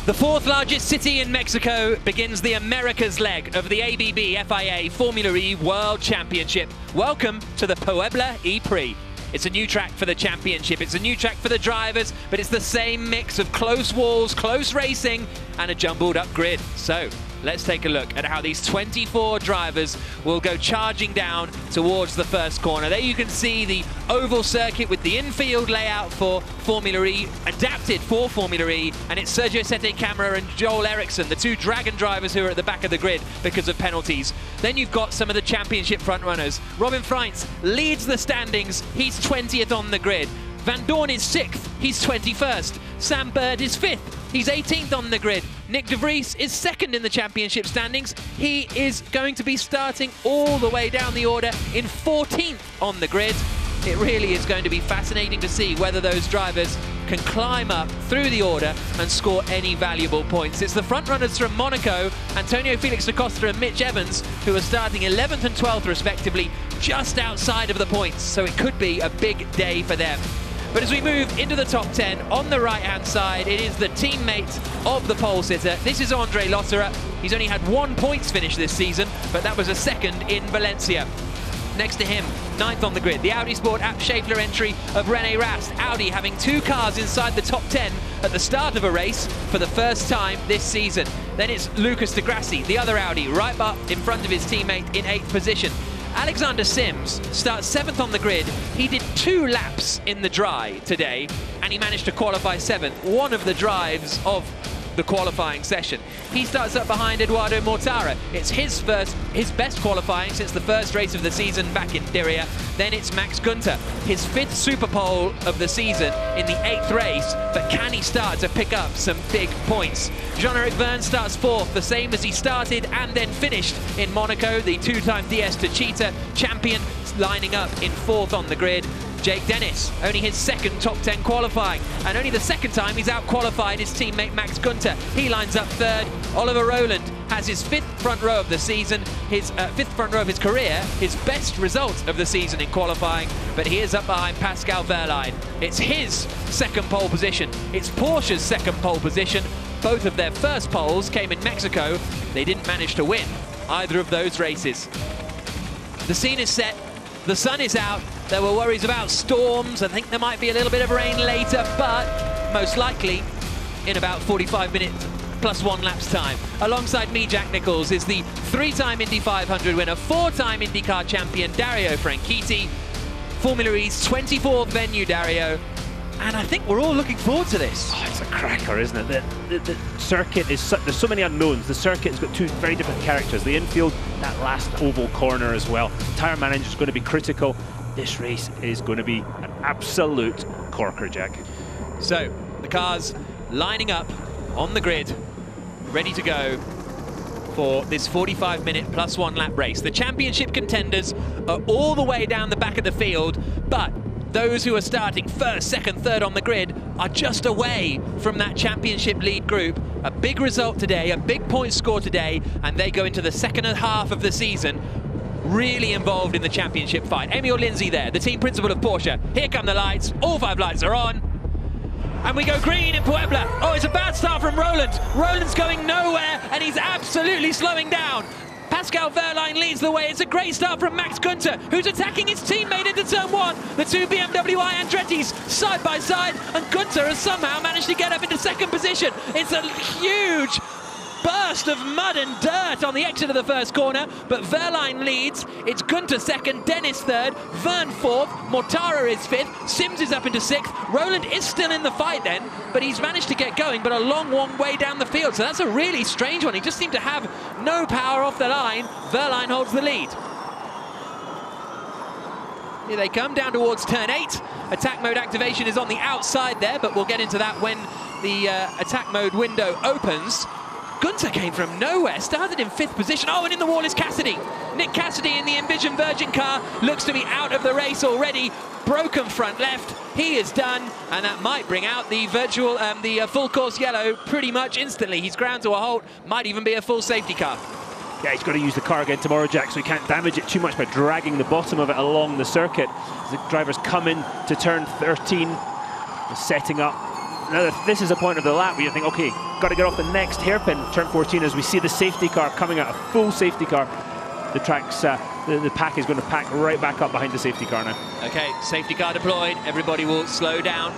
The fourth largest city in Mexico begins the Americas leg of the ABB FIA Formula E World Championship. Welcome to the Puebla E-Prix. It's a new track for the championship, it's a new track for the drivers, but it's the same mix of close walls, close racing, and a jumbled up grid. So let's take a look at how these 24 drivers will go charging down towards the first corner. There you can see the oval circuit with the infield layout for Formula E, adapted for Formula E, and it's Sergio Sette Camara and Joel Eriksson, the two Dragon drivers who are at the back of the grid because of penalties. Then you've got some of the championship frontrunners. Robin Freins leads the standings, he's 20th on the grid. Van Dorn is 6th, he's 21st. Sam Bird is 5th, he's 18th on the grid. Nick de Vries is 2nd in the championship standings. He is going to be starting all the way down the order in 14th on the grid. It really is going to be fascinating to see whether those drivers can climb up through the order and score any valuable points. It's the front runners from Monaco, Antonio Felix da Costa and Mitch Evans, who are starting 11th and 12th respectively, just outside of the points. So it could be a big day for them. But as we move into the top 10, on the right-hand side, it is the teammate of the pole sitter. This is Andre Lotterer. He's only had 1 points finish this season, but that was a 2nd in Valencia. Next to him, 9th on the grid, the Audi Sport App Schaeffler entry of René Rast. Audi having 2 cars inside the top 10 at the start of a race for the first time this season. Then it's Lucas de Grassi, the other Audi, right up in front of his teammate in 8th position. Alexander Sims starts 7th on the grid. He did 2 laps in the dry today, and he managed to qualify 7th, one of the drives of the qualifying session. He starts up behind Eduardo Mortara. It's his best qualifying since the first race of the season back in Diriyah. Then it's Max Günther, his 5th super pole of the season in the 8th race, but can he start to pick up some big points? Jean-Eric Verne starts 4th, the same as he started and then finished in Monaco, the 2-time DS Techeetah champion, lining up in 4th on the grid. Jake Dennis, only his 2nd top 10 qualifying, and only the 2nd time he's out-qualified his teammate Max Günther. He lines up 3rd. Oliver Rowland has his 5th front row of the season, his 5th front row of his career, his best result of the season in qualifying, but he is up behind Pascal Wehrlein. It's his 2nd pole position. It's Porsche's 2nd pole position. Both of their first poles came in Mexico. They didn't manage to win either of those races. The scene is set. The sun is out. There were worries about storms. I think there might be a little bit of rain later, but most likely in about 45 minutes plus 1 lap's time. Alongside me, Jack Nicholls, is the 3-time Indy 500 winner, 4-time IndyCar champion, Dario Franchitti. Formula E's 24th venue, Dario. And I think we're all looking forward to this. Oh, it's a cracker, isn't it? The circuit is there's so many unknowns. The circuit has got 2 very different characters. The infield, that last oval corner as well. Tyre management is going to be critical. This race is going to be an absolute corker, Jack. So the cars lining up on the grid, ready to go for this 45-minute plus 1 lap race. The championship contenders are all the way down the back of the field, but those who are starting 1st, 2nd, 3rd on the grid are just away from that championship lead group. A big result today, a big point score today, and they go into the 2nd half of the season really involved in the championship fight. Emil Lindsay there, the team principal of Porsche. Here come the lights, all 5 lights are on. And we go green in Puebla. Oh, it's a bad start from Roland. Roland's going nowhere, and he's absolutely slowing down. Pascal Wehrlein leads the way. It's a great start from Max Günther, who's attacking his teammate into turn 1. The 2 BMW i Andretti's side by side, and Günther has somehow managed to get up into 2nd position. It's a huge burst of mud and dirt on the exit of the first corner, but Wehrlein leads. It's Günther 2nd, Dennis 3rd, Verne 4th, Mortara is 5th, Sims is up into 6th. Roland is still in the fight then, but he's managed to get going, but a long way down the field, so that's a really strange one. He just seemed to have no power off the line. Wehrlein holds the lead. Here they come down towards turn 8. Attack mode activation is on the outside there, but we'll get into that when the attack mode window opens. Günther came from nowhere, started in 5th position. Oh, and in the wall is Cassidy. Nick Cassidy in the Envision Virgin car looks to be out of the race already. Broken front left, he is done, and that might bring out the full course yellow pretty much instantly. He's ground to a halt, might even be a full safety car. Yeah, he's got to use the car again tomorrow, Jack, so he can't damage it too much by dragging the bottom of it along the circuit. As the drivers come in to turn 13, setting up now this is a point of the lap where you think, okay, got to get off the next hairpin, turn 14, as we see the safety car coming out, a full safety car. The track's, the pack is going to pack right back up behind the safety car now. Okay, safety car deployed, everybody will slow down.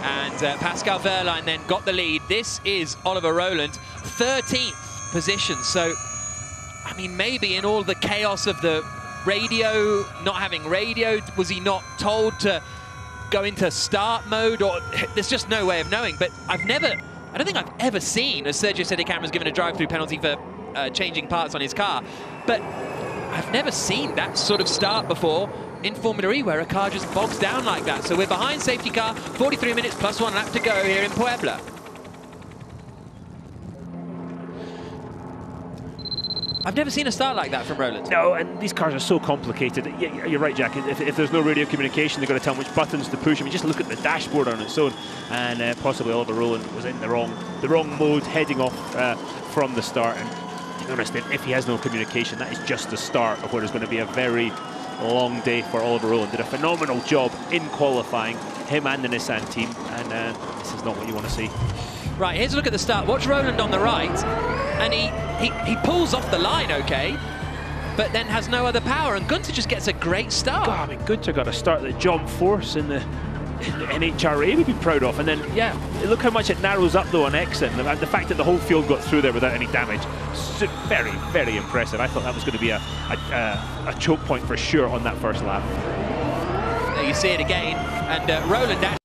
And Pascal Wehrlein then got the lead. This is Oliver Rowland, 13th position. So, I mean, maybe in all the chaos of the radio, not having radio, was he not told to go into start mode? Or there's just no way of knowing. But I don't think I've ever seen a Sergio Sedicamera's given a drive-through penalty for changing parts on his car. But I've never seen that sort of start before in Formula E, where a car just bogs down like that. So we're behind safety car, 43 minutes plus 1 lap to go here in Puebla. I've never seen a start like that from Rowland. No, and these cars are so complicated. Yeah, you're right, Jack. If there's no radio communication, they've got to tell them which buttons to push. I mean, just look at the dashboard on its own. And possibly Oliver Rowland was in the wrong mode, heading off from the start. And to be honest, if he has no communication, that is just the start of what is going to be a very long day for Oliver Rowland. Did a phenomenal job in qualifying, him and the Nissan team, and this is not what you want to see. Right, here's a look at the start. Watch Rowland on the right, and he pulls off the line, okay, but then has no other power, and Gunter just gets a great start. God, I mean, Gunter got a start that John Force in the NHRA would be proud of, and then, yeah, look how much it narrows up, though, on exit, and the fact that the whole field got through there without any damage. Very, very impressive. I thought that was going to be a choke point for sure on that first lap. There you see it again, and Rowland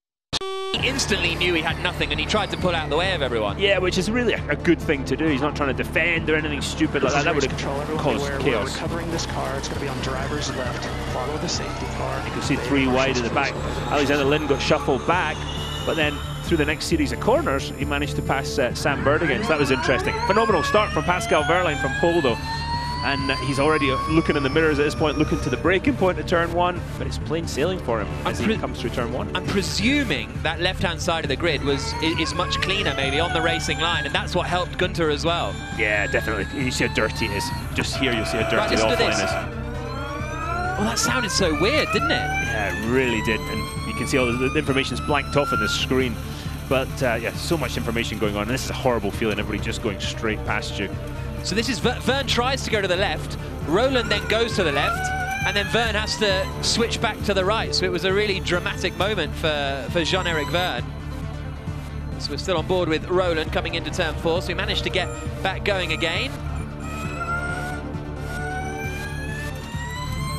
instantly knew he had nothing, and he tried to pull out the way of everyone. Yeah, which is really a good thing to do. He's not trying to defend or anything stupid like that. That would have caused chaos. We're recovering this car. It's going to be on driver's left. Follow the safety car. You can see 3 wide in the back. Alexander Lynn got shuffled back, but then through the next series of corners, he managed to pass Sam Bird again. So that was interesting. Phenomenal start from Pascal Wehrlein from pole, though. And he's already looking in the mirrors at this point, looking to the braking point of turn 1, but it's plain sailing for him as he comes through turn 1. I'm presuming that left-hand side of the grid is much cleaner, maybe, on the racing line, and that's what helped Gunter as well. Yeah, definitely. You see how dirty it is. Just here, you'll see how dirty the offline is. Well, that sounded so weird, didn't it? Yeah, it really did. And you can see all the information's blanked off on the screen. But yeah, so much information going on. And this is a horrible feeling, everybody just going straight past you. So this is Verne tries to go to the left, Rowland then goes to the left, and then Verne has to switch back to the right. So it was a really dramatic moment for Jean-Eric Verne. So we're still on board with Rowland coming into turn 4, so we managed to get back going again.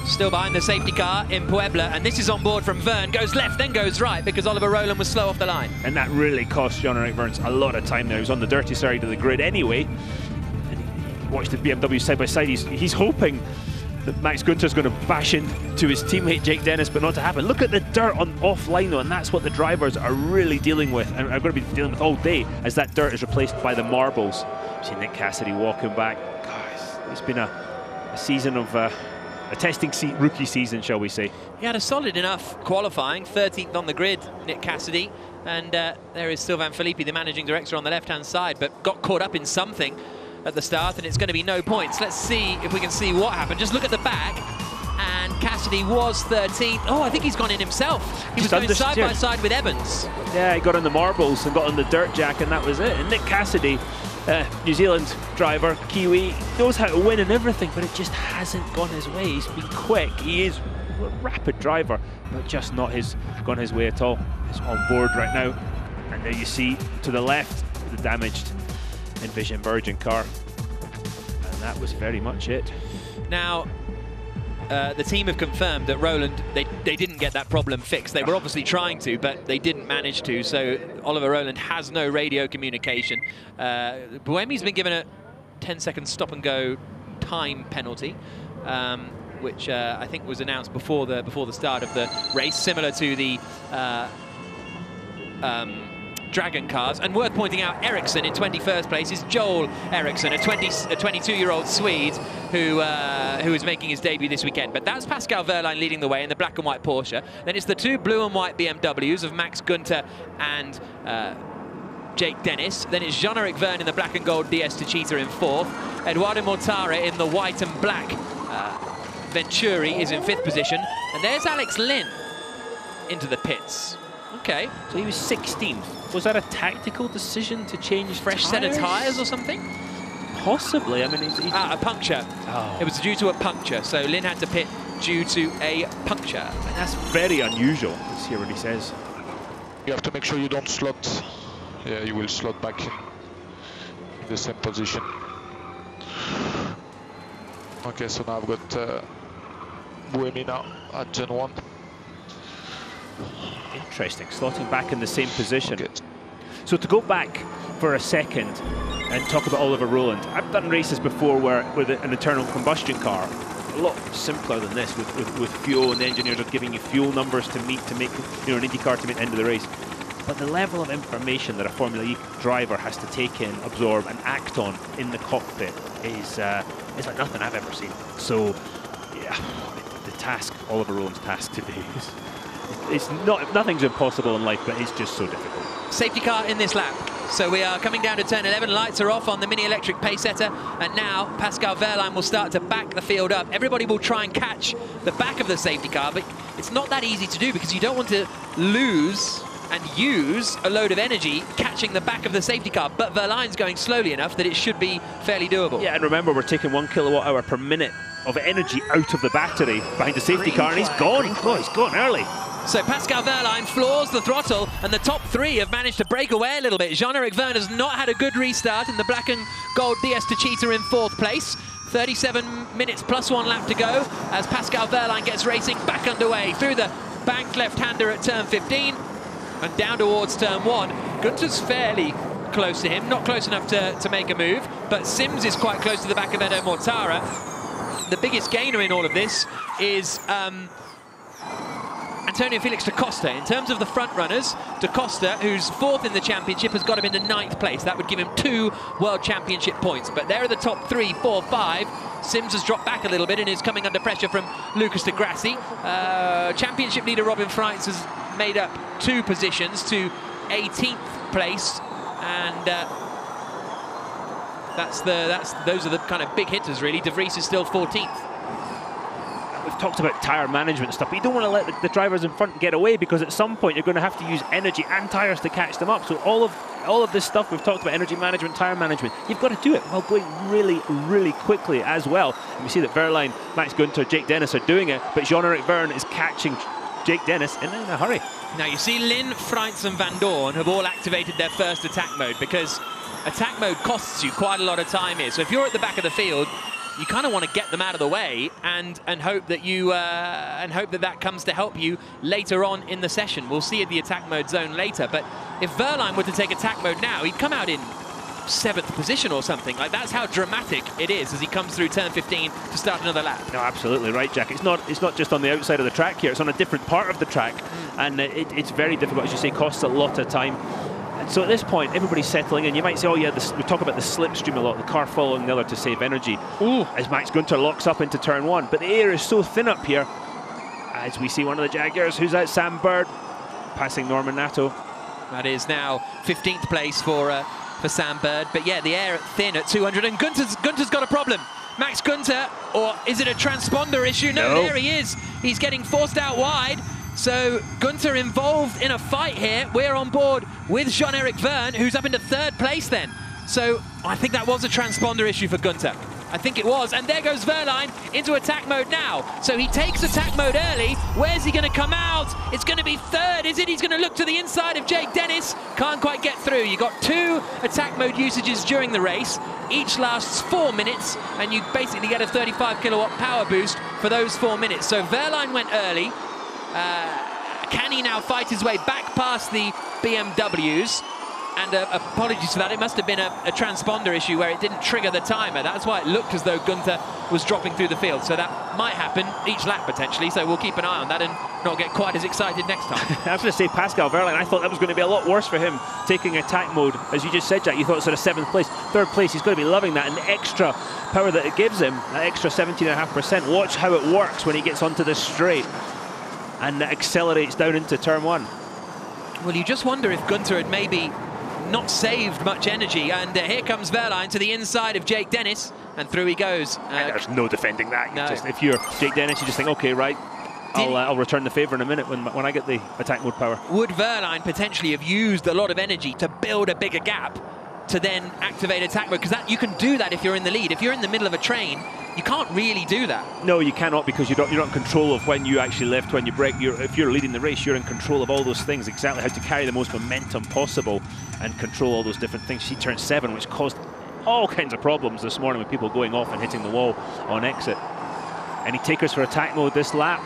Still behind the safety car in Puebla, and this is on board from Verne. Goes left, then goes right, because Oliver Rowland was slow off the line. And that really cost Jean-Eric Verne a lot of time there. He was on the dirty side of the grid anyway. Watch the BMW side by side. He's hoping that Max Gunter's going to bash into his teammate Jake Dennis, but not to happen. Look at the dirt on offline, though, and that's what the drivers are really dealing with, and are going to be dealing with all day, as that dirt is replaced by the marbles. See Nick Cassidy walking back. Guys, it's been a season of a testing rookie season, shall we say. He had a solid enough qualifying, 13th on the grid, Nick Cassidy, and there is Sylvain Filippi, the managing director, on the left-hand side, but got caught up in something at the start, and it's going to be no points. Let's see if we can see what happened. Just look at the back, and Cassidy was 13th. Oh, I think he's gone in himself. He was going side by side with Evans. Yeah, he got on the marbles and got on the dirt, Jack, and that was it. And Nick Cassidy, New Zealand driver, Kiwi, knows how to win and everything, but it just hasn't gone his way. He's been quick. He is a rapid driver, but just not gone his way at all. He's on board right now, and there you see to the left the damaged Envision Virgin car, and that was very much it. Now, the team have confirmed that Rowland, they didn't get that problem fixed. They were obviously trying to, but they didn't manage to. So Oliver Rowland has no radio communication. Buemi's been given a 10-second stop-and-go time penalty, which I think was announced before the start of the race, similar to the Dragon cars. And worth pointing out, Ericsson in 21st place is Joel Ericsson, a 22-year-old Swede who is making his debut this weekend. But that's Pascal Wehrlein leading the way in the black and white Porsche. Then it's the 2 blue and white BMWs of Max Gunter and Jake Dennis. Then it's Jean-Eric Verne in the black and gold DS Techeetah in 4th. Eduardo Mortara in the white and black Venturi is in 5th position. And there's Alex Lynn into the pits. Okay. So he was 16th. Was that a tactical decision to change Fresh tires? set of tyres or something? Possibly. I mean, he's a puncture. Oh. It was due to a puncture, so Lynn had to pit due to a puncture. And that's very unusual. Let's hear what he says. You have to make sure you don't slot. Yeah, you will slot back in the same position. Okay, so now I've got Buemi now at Gen 1. Interesting, slotting back in the same position. Okay. So to go back for a second and talk about Oliver Rowland, I've done races before where with an internal combustion car, a lot simpler than this with fuel, and the engineers are giving you fuel numbers to make, you know, an IndyCar to meet the end of the race. But the level of information that a Formula E driver has to take in, absorb, and act on in the cockpit is like nothing I've ever seen. So, yeah, the task, Oliver Rowland's task today is nothing's impossible in life, but it's just so difficult. Safety car in this lap. So we are coming down to turn 11, lights are off on the mini electric pace setter, and now Pascal Wehrlein will start to back the field up. Everybody will try and catch the back of the safety car, but it's not that easy to do because you don't want to lose and use a load of energy catching the back of the safety car, but Wehrlein's going slowly enough that it should be fairly doable. Yeah, and remember, we're taking 1 kilowatt-hour per minute of energy out of the battery behind the safety car, and he's gone. Oh, he's gone early. So Pascal Wehrlein floors the throttle, and the top three have managed to break away a little bit. Jean-Eric Vergne has not had a good restart in the black and gold DS Techeetah in 4th place. 37 minutes plus 1 lap to go as Pascal Wehrlein gets racing back underway through the banked left-hander at turn 15 and down towards turn 1. Gunter's fairly close to him, not close enough to make a move, but Sims is quite close to the back of Edo Mortara. The biggest gainer in all of this is Antonio Felix da Costa. In terms of the front runners, da Costa, who's 4th in the championship, has got him into 9th place. That would give him 2 World Championship points. But there are the top 3, 4, 5. Sims has dropped back a little bit and is coming under pressure from Lucas de Grassi. Championship leader Robin Freitz has made up 2 positions to 18th place, and those are the kind of big hitters really. De Vries is still 14th. We've talked about tyre management and stuff, but you don't want to let the drivers in front get away, because at some point you're going to have to use energy and tyres to catch them up. So all of this stuff we've talked about, energy management, tyre management, you've got to do it while going really, really quickly as well. And we see that Wehrlein, Max Günther, Jake Dennis are doing it, but Jean-Eric Vergne is catching Jake Dennis in a hurry. Now you see Lynn, Freitz and Van Dorn have all activated their first attack mode, because attack mode costs you quite a lot of time here. So if you're at the back of the field, you kind of want to get them out of the way and hope that that comes to help you later on in the session. We'll see the attack mode zone later, but if Wehrlein were to take attack mode now, he'd come out in 7th position or something. Like, that's how dramatic it is as he comes through turn 15 to start another lap. No, absolutely right, Jack. It's not just on the outside of the track here. It's on a different part of the track, and it's very difficult, as you say, costs a lot of time. So at this point, everybody's settling in. You might say, oh yeah, we talk about the slipstream a lot, the car following the other to save energy. Ooh, as Max Günther locks up into turn 1. But the air is so thin up here, as we see one of the Jaguars, who's that, Sam Bird, passing Norman Nato. That is now 15th place for Sam Bird. But yeah, the air thin at 200, and Gunter's got a problem. Max Günther, or is it a transponder issue? No, there he is. He's getting forced out wide. So Günther involved in a fight here. We're on board with Jean-Eric Vergne, who's up into 3rd place then. So I think that was a transponder issue for Günther. I think it was. And there goes Wehrlein into attack mode now. So he takes attack mode early. Where's he going to come out? It's going to be 3rd, is it? He's going to look to the inside of Jake Dennis. Can't quite get through. You got 2 attack mode usages during the race. Each lasts 4 minutes, and you basically get a 35 kilowatt power boost for those 4 minutes. So Wehrlein went early. Can he now fight his way back past the BMWs? And apologies for that, it must have been a transponder issue where it didn't trigger the timer. That's why it looked as though Günther was dropping through the field. So that might happen each lap potentially, so we'll keep an eye on that and not get quite as excited next time. I was going to say Pascal Wehrlein, I thought that was going to be a lot worse for him, taking attack mode. As you just said, Jack, you thought sort of 7th place. 3rd place, he's going to be loving that, and the extra power that it gives him, that extra 17.5%. Watch how it works when he gets onto this straight and accelerates down into turn 1. Well, you just wonder if Günther had maybe not saved much energy, and here comes Wehrlein to the inside of Jake Dennis, and through he goes. And there's no defending that. No. If you're Jake Dennis, you just think, okay, right, I'll return the favour in a minute when I get the attack mode power. Would Wehrlein potentially have used a lot of energy to build a bigger gap to then activate attack mode? Because you can do that if you're in the lead. If you're in the middle of a train, you can't really do that. No, you cannot, because you're not in control of when you actually lift, when you brake. If you're leading the race, you're in control of all those things, exactly how to carry the most momentum possible and control all those different things. She turned 7, which caused all kinds of problems this morning with people going off and hitting the wall on exit. Any takers for attack mode this lap?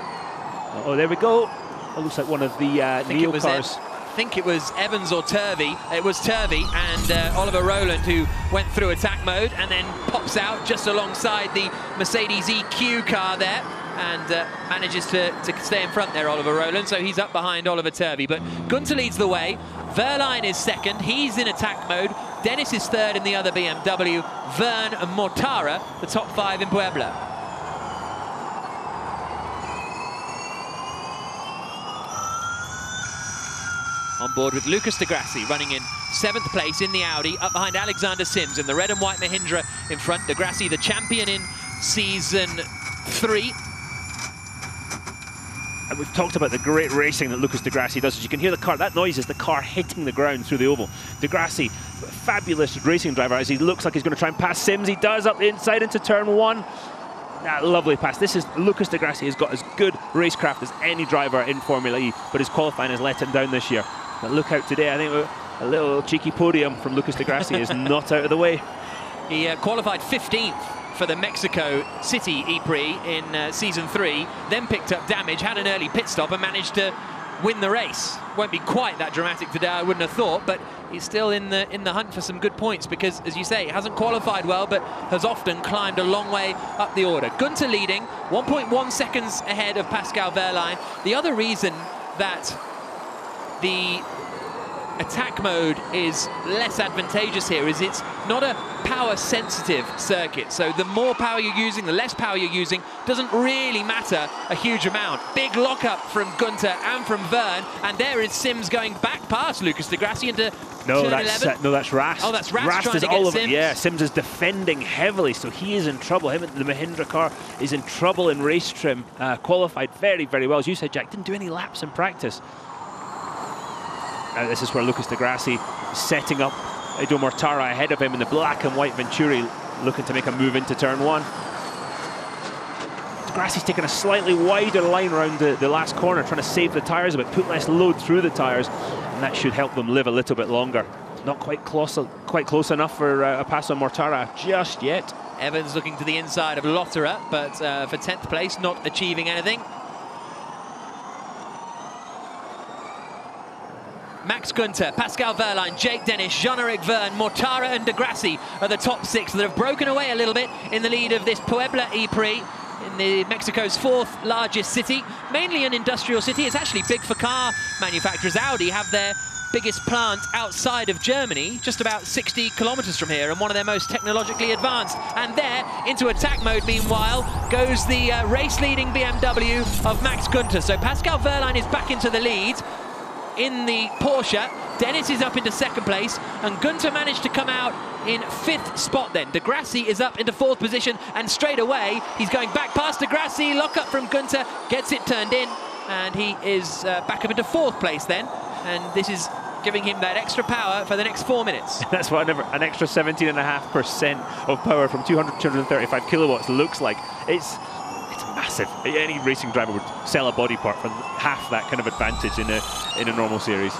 Oh, there we go. It looks like one of the Neo cars. I think it was Evans or Turvey. It was Turvey and Oliver Rowland who went through attack mode and then pops out just alongside the Mercedes EQ car there and manages to stay in front there, Oliver Rowland. So he's up behind Oliver Turvey. But Gunter leads the way. Wehrlein is second. He's in attack mode. Dennis is third in the other BMW. Vern and Mortara, the top 5 in Puebla. On board with Lucas de Grassi, running in 7th place in the Audi, up behind Alexander Sims in the red and white Mahindra in front. De Grassi, the champion in season 3. And we've talked about the great racing that Lucas de Grassi does. As you can hear the car, that noise is the car hitting the ground through the oval. De Grassi, fabulous racing driver, as he looks like he's going to try and pass Sims. He does, up the inside into turn 1. That lovely pass. This is Lucas de Grassi has got as good racecraft as any driver in Formula E, but his qualifying has let him down this year. But look out today, I think a little cheeky podium from Lucas de Grassi is not out of the way. He qualified 15th for the Mexico City E-Prix in season 3, then picked up damage, had an early pit stop and managed to win the race. Won't be quite that dramatic today, I wouldn't have thought, but he's still in the hunt for some good points because, as you say, hasn't qualified well, but has often climbed a long way up the order. Gunter leading, 1.1 seconds ahead of Pascal Wehrlein. The other reason that the attack mode is less advantageous here is it's not a power sensitive circuit, so the more power you're using, the less power you're using doesn't really matter a huge amount. Big lockup from Gunter and from Vern, and there is Sims going back past Lucas de Grassi into turn 11. No, that's Rast. Oh, that's Rast trying is to get all Sims. Yeah, Sims is defending heavily, so he is in trouble. Him, the Mahindra car, is in trouble in race trim. Qualified very, very well. As you said, Jack, didn't do any laps in practice. This is where Lucas de Grassi is setting up Edo Mortara ahead of him in the black and white Venturi, looking to make a move into turn 1. De Grassi's taking a slightly wider line around the last corner, trying to save the tyres a bit, put less load through the tyres, and that should help them live a little bit longer. Not quite close enough for a pass on Mortara just yet. Evans looking to the inside of Lotterer, but for 10th place, not achieving anything. Max Gunter, Pascal Wehrlein, Jake Dennis, Jean-Eric Vern, Mortara and de Grassi are the top 6 that have broken away a little bit in the lead of this Puebla E-Prix in Mexico's 4th largest city, mainly an industrial city. It's actually big for car manufacturers. Audi have their biggest plant outside of Germany, just about 60 kilometers from here, and one of their most technologically advanced. And there, into attack mode, meanwhile, goes the race-leading BMW of Max Gunter. So Pascal Wehrlein is back into the lead in the Porsche. Dennis is up into 2nd place, and Gunter managed to come out in 5th spot then. De Grassi is up into 4th position, and straight away he's going back past De Grassi. Lock up from Gunter, gets it turned in, and he is back up into 4th place then, and this is giving him that extra power for the next 4 minutes. That's what an extra 17.5% of power from 235 kilowatts looks like. It's massive. Any racing driver would sell a body part for half that kind of advantage in a normal series.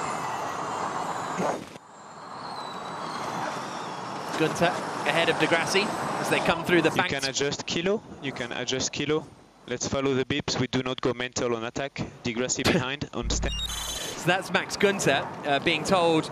Gunter ahead of De Grassi as they come through the banks. You can adjust kilo. You can adjust kilo. Let's follow the beeps. We do not go mental on attack. De Grassi behind on step. So that's Max Gunter being told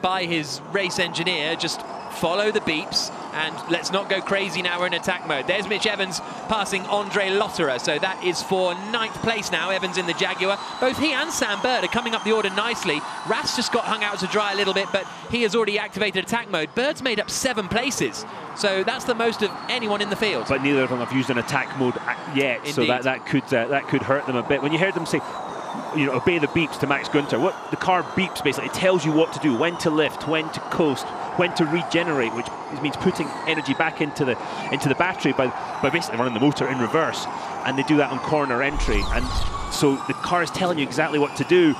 by his race engineer, just follow the beeps and let's not go crazy now, we're in attack mode. There's Mitch Evans passing Andre Lotterer, so that is for 9th place now. Evans in the Jaguar. Both he and Sam Bird are coming up the order nicely. Rast just got hung out to dry a little bit, but he has already activated attack mode. Bird's made up 7 places, so that's the most of anyone in the field. But neither of them have used an attack mode yet. Indeed. So that could hurt them a bit. When you heard them say, you know, obey the beeps to Max Gunter, what the car beeps basically, it tells you what to do, when to lift, when to coast, when to regenerate, which means putting energy back into the battery by basically running the motor in reverse, and they do that on corner entry. And So the car is telling you exactly what to do.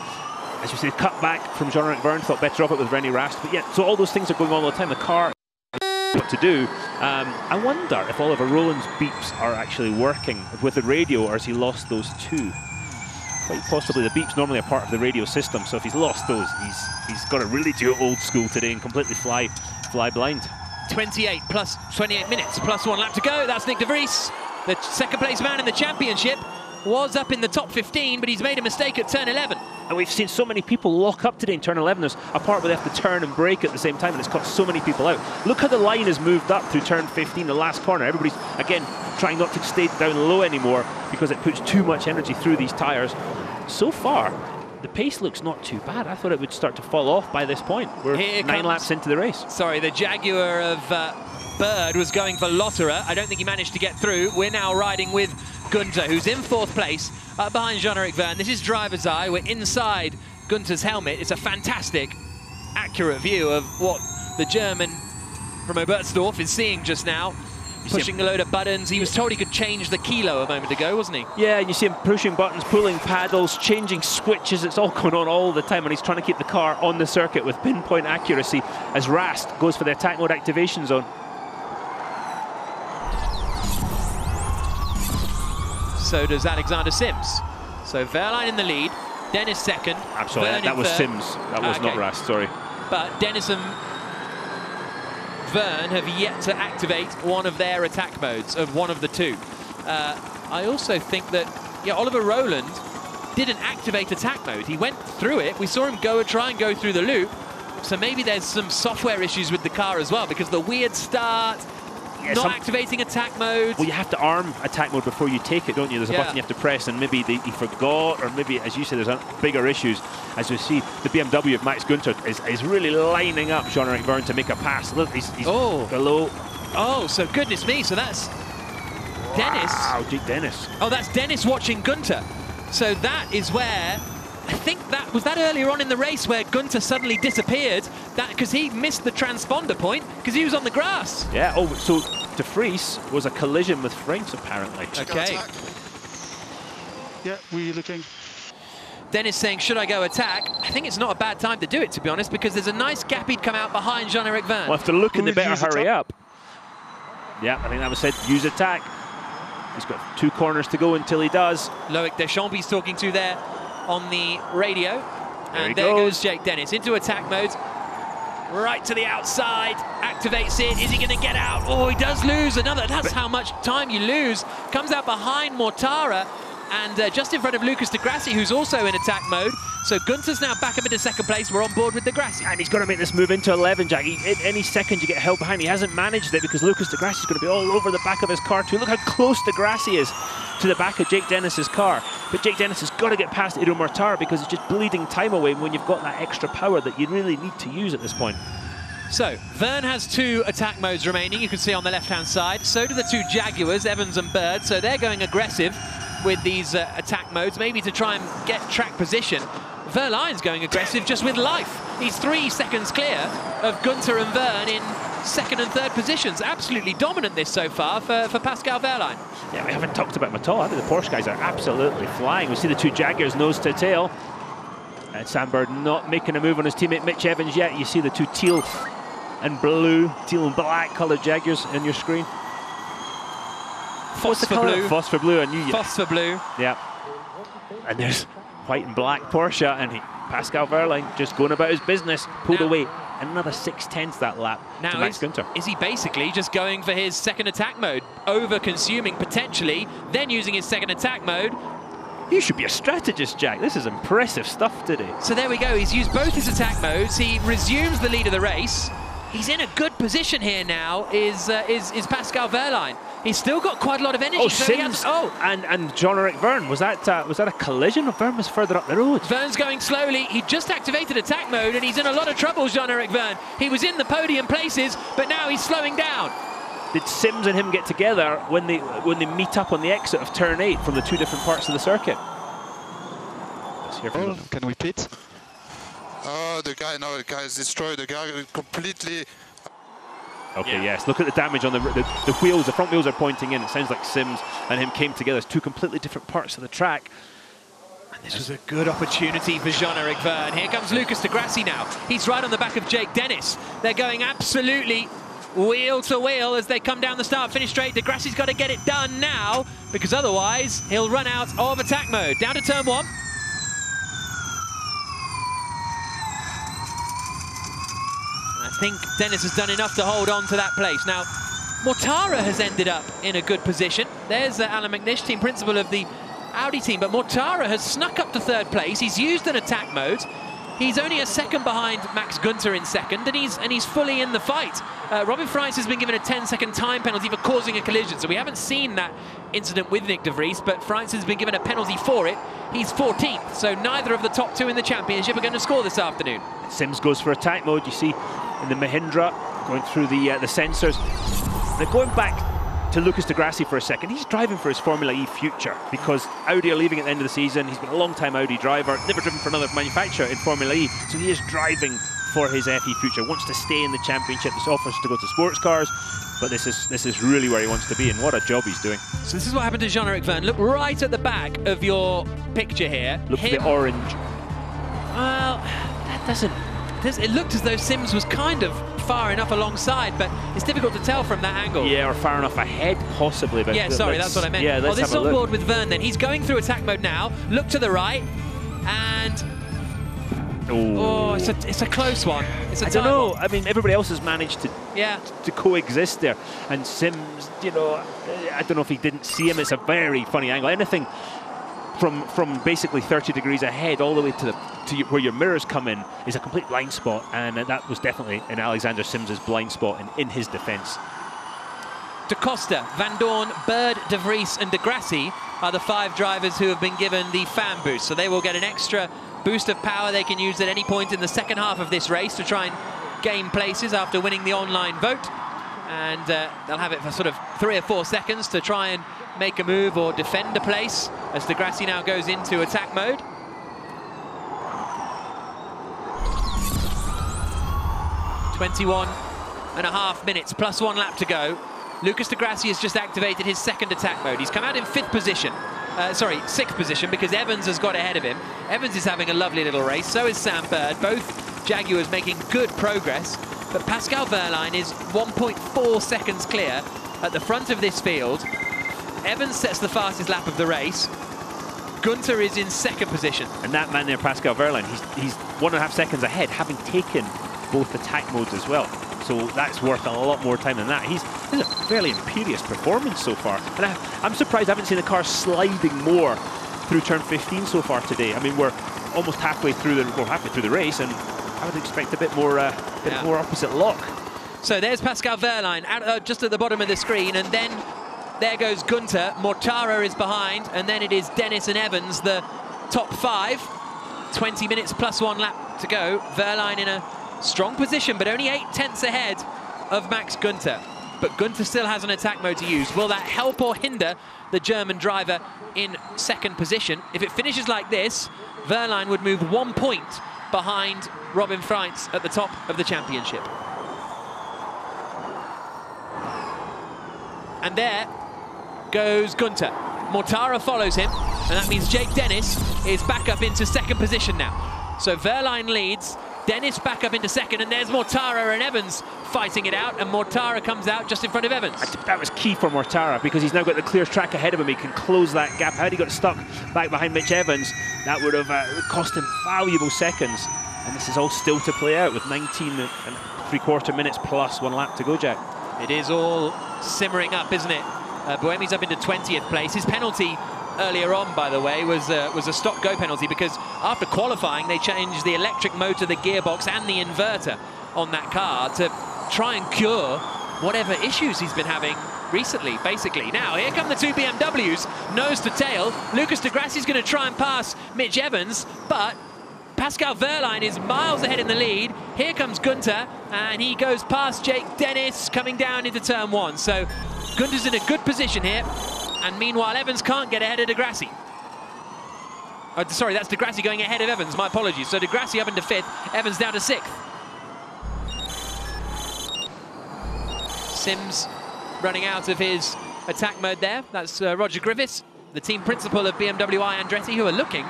As you say, cut back from Jean-Eric Vergne, thought better of it with René Rast. But yeah, so all those things are going on all the time. The car what to do. I wonder if Oliver Rowland's beeps are actually working with the radio, or has he lost those too? Quite possibly. The beeps normally are part of the radio system, so if he's lost those, he's got to really do it old school today and completely fly blind. 28 plus 28 minutes plus 1 lap to go. That's Nick de Vries, the second place man in the championship. Was up in the top 15, but he's made a mistake at turn 11. And we've seen so many people lock up today in turn 11. There's a part where they have to turn and brake at the same time, and it's caught so many people out. Look how the line has moved up through turn 15, the last corner. Everybody's, again, trying not to stay down low anymore because it puts too much energy through these tyres. So far, the pace looks not too bad. I thought it would start to fall off by this point. We're 9 laps into the race. Sorry, the Jaguar of Bird was going for Lotterer. I don't think he managed to get through. We're now riding with Gunther, who's in 4th place, behind Jean-Eric Vergne. This is driver's eye. We're inside Gunther's helmet. It's a fantastic, accurate view of what the German from Oberstdorf is seeing just now. Pushing a load of buttons. He was told he could change the kilo a moment ago, wasn't he? Yeah, and you see him pushing buttons, pulling paddles, changing switches. It's all going on all the time, and he's trying to keep the car on the circuit with pinpoint accuracy as Rast goes for the attack mode activation zone. So does Alexander Sims. So Verline in the lead, Dennis second. I'm sorry, that was third. Sims. That was not Rast, sorry. But Dennis and Vergne have yet to activate one of their attack modes, of one of the two. I also think that Oliver Rowland didn't activate attack mode. He went through it. We saw him try and go through the loop. So maybe there's some software issues with the car as well, because the weird start, not activating attack mode. Well, you have to arm attack mode before you take it, don't you? There's a button you have to press, and maybe he forgot, or maybe, as you say, there's bigger issues. As you see, the BMW of Max Günther is really lining up Jean-Eric Vergne to make a pass. Look, he's below. Oh, so goodness me, so that's Dennis. Wow, Jake Dennis. Oh, that's Dennis watching Gunther. So that is where, I think that was earlier on in the race where Gunther suddenly disappeared, because he missed the transponder point because he was on the grass. Yeah, oh, so de Vries was a collision with French apparently. Okay. Yeah, we're looking. Dennis saying, should I go attack? I think it's not a bad time to do it, to be honest, because there's a nice gap he'd come out behind Jean-Eric Vergne. Well, if they're looking, they better hurry up. Yeah, I think that was said, use attack. He's got 2 corners to go until he does. Loic Deschamps he's talking to there on the radio. And there goes Jake Dennis into attack mode. Right to the outside, activates it. Is he going to get out? Oh, he does lose another. That's how much time you lose. Comes out behind Mortara and just in front of Lucas de Grassi, who's also in attack mode. So Gunther's now back up into 2nd place. We're on board with de Grassi. And he's got to make this move into 11, Jack. Any second you get held behind. He hasn't managed it because Lucas de Grassi is going to be all over the back of his car too. Look how close de Grassi is to the back of Jake Dennis's car. But Jake Dennis has got to get past Ido Mortara because it's just bleeding time away when you've got that extra power that you really need to use at this point. So, Vergne has 2 attack modes remaining, you can see on the left-hand side. So do the 2 Jaguars, Evans and Bird. So they're going aggressive with these attack modes, maybe to try and get track position. Verline's going aggressive just with life. He's 3 seconds clear of Gunther and Vergne in 2nd and 3rd positions. Absolutely dominant this so far for Pascal Verline. Yeah, we haven't talked about him at all. I think the Porsche guys are absolutely flying. We see the 2 Jaguars nose to tail. And Sam Bird not making a move on his teammate Mitch Evans yet. You see the 2 teal and black coloured Jaguars in your screen. Phosphor blue. Phosphor blue. I knew you. Phosphor blue. Yeah. And there's white and black Porsche, and Pascal Verline just going about his business, pulled away another 6/10 that lap to Max Günther. Is he basically just going for his 2nd attack mode, over-consuming potentially, then using his 2nd attack mode? You should be a strategist, Jack. This is impressive stuff today. So there we go. He's used both his attack modes. He resumes the lead of the race. He's in a good position here now, is Pascal Verline. He's still got quite a lot of energy. Oh, so Sims and Jean-Eric Vergne. Was that a collision? Or Vergne was further up the road? Vergne's going slowly. He just activated attack mode, and he's in a lot of trouble, Jean-Eric Vergne. He was in the podium places, but now he's slowing down. Did Sims and him get together when they meet up on the exit of turn 8 from the 2 different parts of the circuit? Let's hear from them. Can we pit? Oh, the guy is destroyed. The guy completely. Okay, yes. Look at the damage on the wheels. The front wheels are pointing in. It sounds like Sims and him came together. It's 2 completely different parts of the track. This was a good opportunity for Jean-Eric Verne. Here comes Lucas de Grassi now. He's right on the back of Jake Dennis. They're going absolutely wheel to wheel as they come down the start-finish straight. De Grassi's got to get it done now, because otherwise he'll run out of attack mode. Down to turn 1. I think Dennis has done enough to hold on to that place. Now, Mortara has ended up in a good position. There's Alan McNish, team principal of the Audi team, but Mortara has snuck up to 3rd place. He's used an attack mode. He's only a second behind Max Günther in 2nd, and he's fully in the fight. Robin Freins has been given a 10-second time penalty for causing a collision, so we haven't seen that incident with Nick de Vries, but Freins has been given a penalty for it. He's 14th, so neither of the top 2 in the championship are going to score this afternoon. Sims goes for attack mode. You see in the Mahindra going through the sensors. They're going back to Lucas de Grassi for a second. He's driving for his Formula E future, because Audi are leaving at the end of the season. He's been a long-time Audi driver, never driven for another manufacturer in Formula E, so he is driving for his FE future, wants to stay in the championship. This offers to go to sports cars, but this is really where he wants to be, and what a job he's doing. So this is what happened to Jean-Eric Verne. Look right at the back of your picture here. Look for the orange. Well, that doesn't... It looked as though Sims was kind of far enough alongside, but it's difficult to tell from that angle. Yeah, or far enough ahead, possibly. But yeah, sorry, that's what I meant. Yeah, well, this is on board with Verne then. He's going through attack mode now. Look to the right, and... Oh, it's a close one. It's a I don't know. I mean, everybody else has managed to coexist there. And Sims, you know, I don't know if he didn't see him. It's a very funny angle. Anything from basically 30 degrees ahead all the way to where your mirrors come in is a complete blind spot, and that was definitely in Alexander Sims's blind spot and in his defence. De Costa, Van Dorn, Bird, De Vries and De Grassi are the 5 drivers who have been given the fan boost, so they will get an extra boost of power they can use at any point in the second half of this race to try and gain places after winning the online vote, and they'll have it for sort of 3 or 4 seconds to try and make a move or defend a place as De Grassi now goes into attack mode. .21.5 minutes, plus 1 lap to go. Lucas de Grassi has just activated his 2nd attack mode. He's come out in 5th position. Sorry, 6th position, because Evans has got ahead of him. Evans is having a lovely little race, so is Sam Bird. Both Jaguars making good progress, but Pascal Wehrlein is 1.4 seconds clear at the front of this field. Evans sets the fastest lap of the race. Günther is in 2nd position. And that man there, Pascal Wehrlein, he's 1.5 seconds ahead, having taken both attack modes as well. So that's worth a lot more time than that. This is a fairly imperious performance so far. And I'm surprised I haven't seen the car sliding more through turn 15 so far today. I mean, we're almost halfway through the race, and I would expect a bit more more opposite lock. So there's Pascal Wehrlein out just at the bottom of the screen, and then there goes Günther. Mortara is behind, and then it is Dennis and Evans, the top 5. 20 minutes plus 1 lap to go. Wehrlein in a strong position, but only 8/10 ahead of Max Günther. But Günther still has an attack mode to use. Will that help or hinder the German driver in 2nd position? If it finishes like this, Wehrlein would move 1 point behind Robin Freins at the top of the championship. And there goes Günther. Mortara follows him, and that means Jake Dennis is back up into 2nd position now. So Wehrlein leads, Dennis back up into 2nd, and there's Mortara and Evans fighting it out, and Mortara comes out just in front of Evans. That was key for Mortara, because he's now got the clear track ahead of him. He can close that gap. Had he got stuck back behind Mitch Evans, that would have cost him valuable seconds. And this is all still to play out with 19.75 minutes plus 1 lap to go, Jack. It is all simmering up, isn't it? Buemi's up into 20th place. His penalty earlier on, by the way, was a stop-go penalty, because after qualifying they changed the electric motor, the gearbox and the inverter on that car to try and cure whatever issues he's been having recently, basically. Now, here come the 2 BMWs, nose to tail. Lucas de Grassi's going to try and pass Mitch Evans, but Pascal Wehrlein is miles ahead in the lead. Here comes Günther, and he goes past Jake Dennis coming down into turn 1. So Günther's in a good position here. And meanwhile, Evans can't get ahead of de Grassi. Oh, sorry, that's de Grassi going ahead of Evans. My apologies. So de Grassi up into 5th, Evans down to 6th. Sims running out of his attack mode there. That's Roger Griffiths, the team principal of BMW I Andretti, who are looking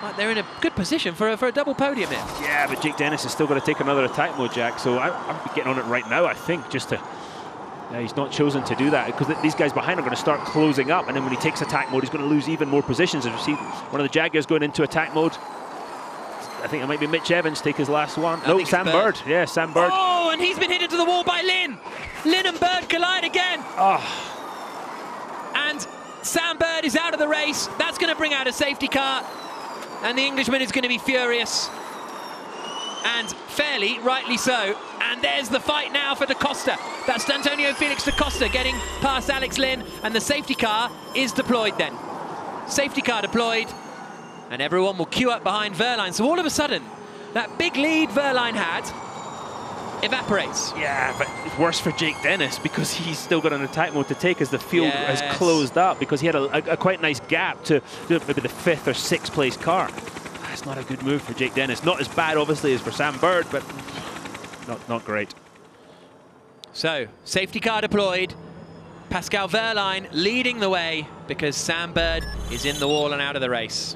like they're in a good position for a double podium here. Yeah, but Jake Dennis has still got to take another attack mode, Jack. So I'm getting on it right now, I think, just to... he's not chosen to do that because these guys behind are going to start closing up, and then when he takes attack mode, he's going to lose even more positions. As you see, one of the Jaguars going into attack mode. I think it might be Mitch Evans take his last one. No, Sam Bird. Yeah, Sam Bird. Oh, and he's been hit into the wall by Lynn. Lynn and Bird collide again. Oh. And Sam Bird is out of the race. That's going to bring out a safety car, and the Englishman is going to be furious. And fairly rightly so. And there's the fight now for Da Costa. That's Antonio Felix Da Costa getting past Alex Lynn, and the safety car is deployed then. Safety car deployed, and everyone will queue up behind Wehrlein. So all of a sudden, that big lead Wehrlein had evaporates. Yeah, but it's worse for Jake Dennis because he's still got an attack mode to take as the field has closed up, because he had a quite nice gap to maybe the 5th or 6th place car. That's not a good move for Jake Dennis. Not as bad, obviously, as for Sam Bird, but not great. So, safety car deployed. Pascal Wehrlein leading the way because Sam Bird is in the wall and out of the race.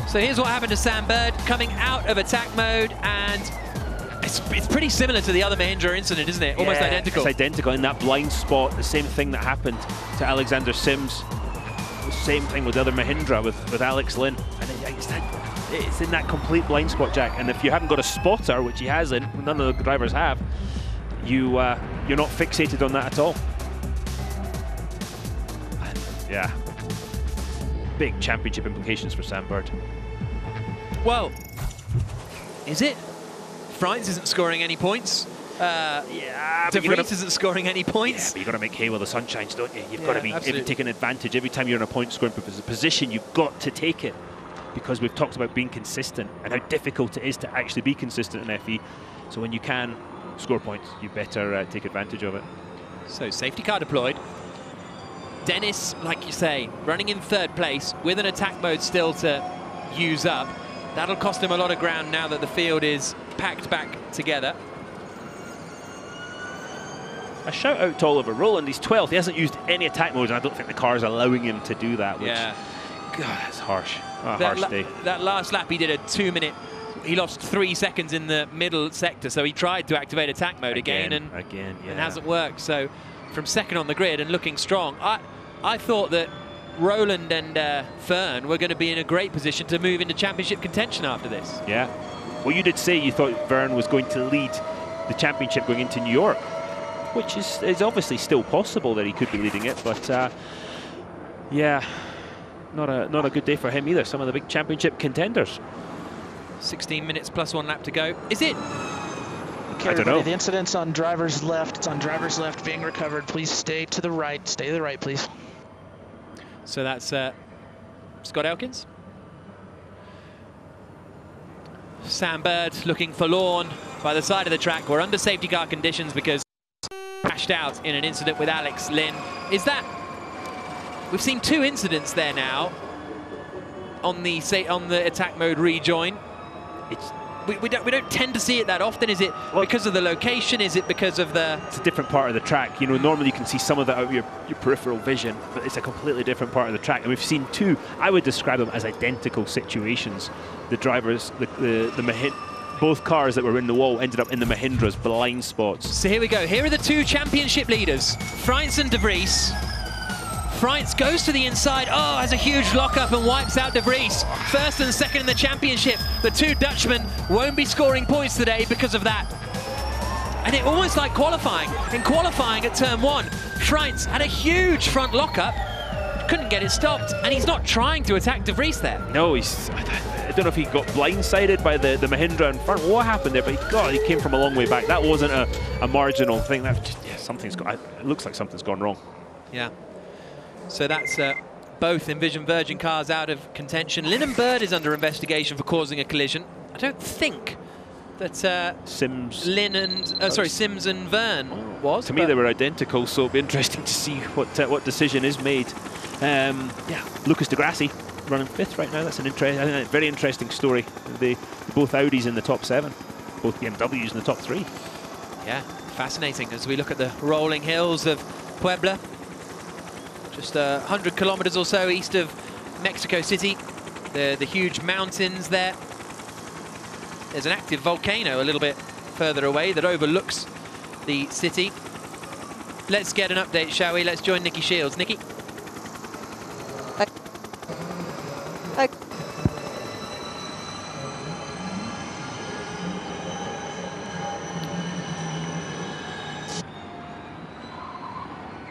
So here's what happened to Sam Bird coming out of attack mode, and it's pretty similar to the other Mahindra incident, isn't it? Almost identical. It's identical in that blind spot. The same thing that happened to Alexander Sims. The same thing with the other Mahindra with Alex Lynn. And it's in that complete blind spot, Jack. And if you haven't got a spotter, which he hasn't, none of the drivers have, you're not fixated on that at all. And yeah, big championship implications for Sam Bird. Well, is it? Frines isn't scoring any points. Yeah, De Vries isn't scoring any points. Yeah, but you've got to make hay while the sun shines, don't you? You've got to be taking advantage. Every time you're in a point scoring position, you've got to take it, because we've talked about being consistent and how difficult it is to actually be consistent in FE. So when you can score points, you better take advantage of it. So safety car deployed. Dennis, like you say, running in 3rd place with an attack mode still to use up. That'll cost him a lot of ground now that the field is packed back together. A shout out to Oliver Rowland. He's 12th. He hasn't used any attack modes, and I don't think the car is allowing him to do that. Which, yeah. God, that's harsh. A harsh day. That last lap, he did a 2-minute. He lost 3 seconds in the middle sector, so he tried to activate attack mode again and hasn't worked. So from 2nd on the grid and looking strong, I thought that Rowland and Fern were going to be in a great position to move into championship contention after this. Yeah. Well, you did say you thought Vern was going to lead the championship going into New York, which is obviously still possible that he could be leading it, but yeah, not a good day for him either. Some of the big championship contenders. 16 minutes plus 1 lap to go. Is it? Okay, I don't know. The incident's on driver's left. It's on driver's left being recovered. Please stay to the right. Stay to the right, please. So that's Scott Elkins. Sam Bird looking forlorn by the side of the track. We're under safety car conditions because crashed out in an incident with Alex Lynn. Is that... We've seen 2 incidents there now on the attack mode rejoin. We don't tend to see it that often. Is it because of the location? Is it because of the... It's a different part of the track. You know, normally you can see some of that out of your peripheral vision, but it's a completely different part of the track. And we've seen 2, I would describe them as identical situations. The drivers, both cars that were in the wall ended up in the Mahindra's blind spots. So here we go. Here are the 2 championship leaders, Frines and De Vries. Frines goes to the inside, has a huge lockup and wipes out De Vries. 1st and 2nd in the championship. The 2 Dutchmen won't be scoring points today because of that. And it almost like qualifying. In qualifying at turn 1, Frines had a huge front lockup, couldn't get it stopped, and he's not trying to attack De Vries there. No, I don't know if he got blindsided by the Mahindra in front. What happened there? But God, he came from a long way back. That wasn't a marginal thing. That just, it looks like something's gone wrong. Yeah. So that's both Envision Virgin cars out of contention. Lynn and Bird is under investigation for causing a collision. I don't think that Sims and Vern was. To me, they were identical, so it'll be interesting to see what decision is made. Yeah, Lucas Degrassi running 5th right now. That's a very interesting story. Both Audis in the top 7, both BMWs in the top 3. Yeah, fascinating as we look at the rolling hills of Puebla. just 100 kilometers or so east of Mexico City. The huge mountains there. There's an active volcano a little bit further away that overlooks the city. Let's get an update, shall we? Let's join Nikki Shields. Nikki?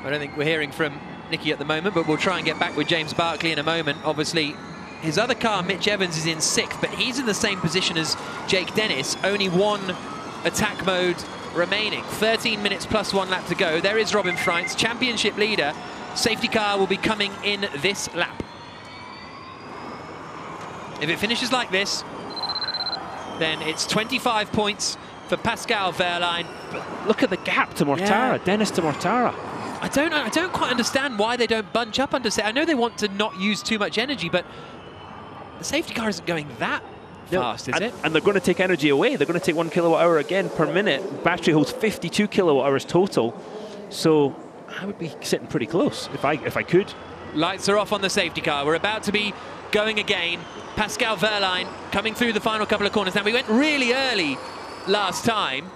I don't think we're hearing from Nikki at the moment, but we'll try and get back with James Barkley in a moment. Obviously, his other car, Mitch Evans, is in 6th, but he's in the same position as Jake Dennis. Only one attack mode remaining. 13 minutes plus 1 lap to go. There is Robin Freitz, championship leader. Safety car will be coming in this lap. If it finishes like this, then it's 25 points for Pascal Wehrlein. Look at the gap to Mortara, Yeah. Dennis to Mortara. I don't quite understand why they don't bunch up under. I know they want to not use too much energy, but the safety car isn't going that fast, is it? And they're going to take energy away. They're going to take 1 kilowatt hour again per minute. Battery holds 52 kilowatt hours total. So I would be sitting pretty close if I could. Lights are off on the safety car. We're about to be going again. Pascal Wehrlein coming through the final couple of corners. Now, we went really early last time.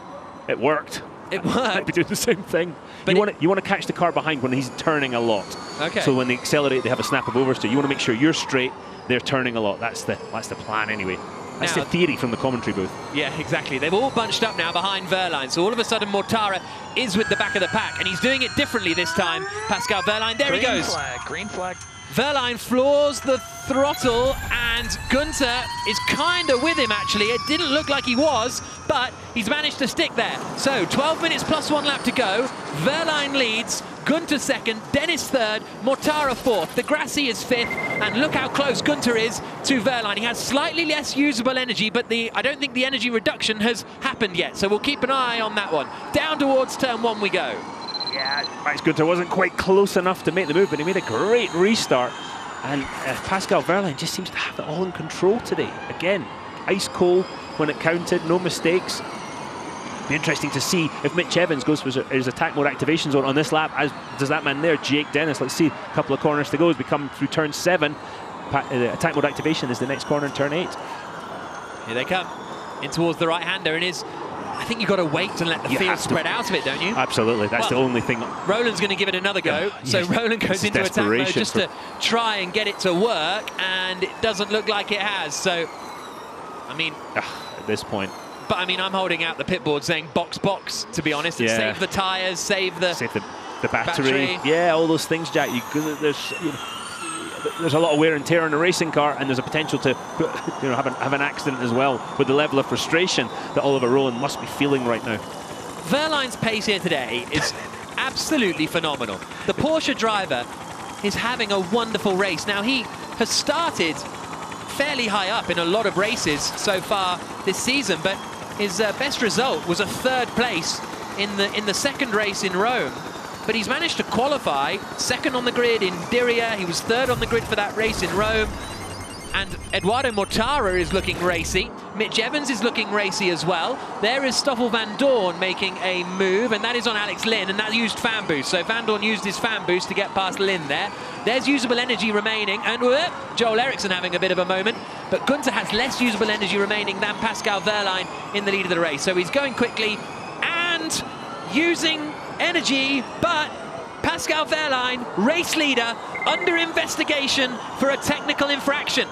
It worked. It I'd worked. be doing the same thing. But you want to catch the car behind when he's turning a lot. Okay. So when they accelerate, they have a snap of oversteer. You want to make sure you're straight. They're turning a lot. That's the plan anyway. That's Now, the theory from the commentary booth. Yeah, exactly. They've all bunched up now behind Wehrlein. So all of a sudden, Mortara is with the back of the pack, and he's doing it differently this time. Pascal Wehrlein, there he goes. Green flag. Wehrlein floors the throttle, and Gunter is kind of with him, actually. It didn't look like he was, but he's managed to stick there. So 12 minutes plus 1 lap to go. Wehrlein leads, Gunter 2nd, Dennis 3rd, Mortara 4th. De Grassi is 5th, and look how close Gunter is to Wehrlein. He has slightly less usable energy, but I don't think the energy reduction has happened yet, so we'll keep an eye on that one. Down towards turn 1 we go. Yeah, Max Gunter wasn't quite close enough to make the move, but he made a great restart. And Pascal Wehrlein just seems to have it all in control today. Again, ice cold when it counted, no mistakes. Be interesting to see if Mitch Evans goes for his attack mode activation zone on this lap, as does that man there, Jake Dennis. Let's see, a couple of corners to go as we come through turn 7. Attack mode activation is the next corner in turn 8. Here they come, in towards the right-hander, and I think you've got to wait and let the field spread out a bit, don't you? Absolutely, that's the only thing. Roland's going to give it another go, so yes. Roland goes into attack mode just to try and get it to work, and it doesn't look like it has. So, I mean, at this point. But I mean, I'm holding out the pit board saying box, box, to be honest. Yeah. Save the tyres, save the battery. Yeah, all those things, Jack. There's a lot of wear and tear on a racing car, and there's a potential to have an accident as well, with the level of frustration that Oliver Rowland must be feeling right now. Wehrlein's pace here today is absolutely phenomenal. The Porsche driver is having a wonderful race. Now, he has started fairly high up in a lot of races so far this season, but his best result was a 3rd place in the 2nd race in Rome. But he's managed to qualify 2nd on the grid in Diriyah. He was 3rd on the grid for that race in Rome. And Eduardo Mortara is looking racy. Mitch Evans is looking racy as well. There is Stoffel Van Dorn making a move, and that is on Alex Lynn, and that used fan boost. So Van Dorn used his fan boost to get past Lynn there. There's usable energy remaining, and Joel Eriksson having a bit of a moment. But Gunter has less usable energy remaining than Pascal Wehrlein in the lead of the race. So he's going quickly and using energy, but Pascal Wehrlein, race leader, under investigation for a technical infraction.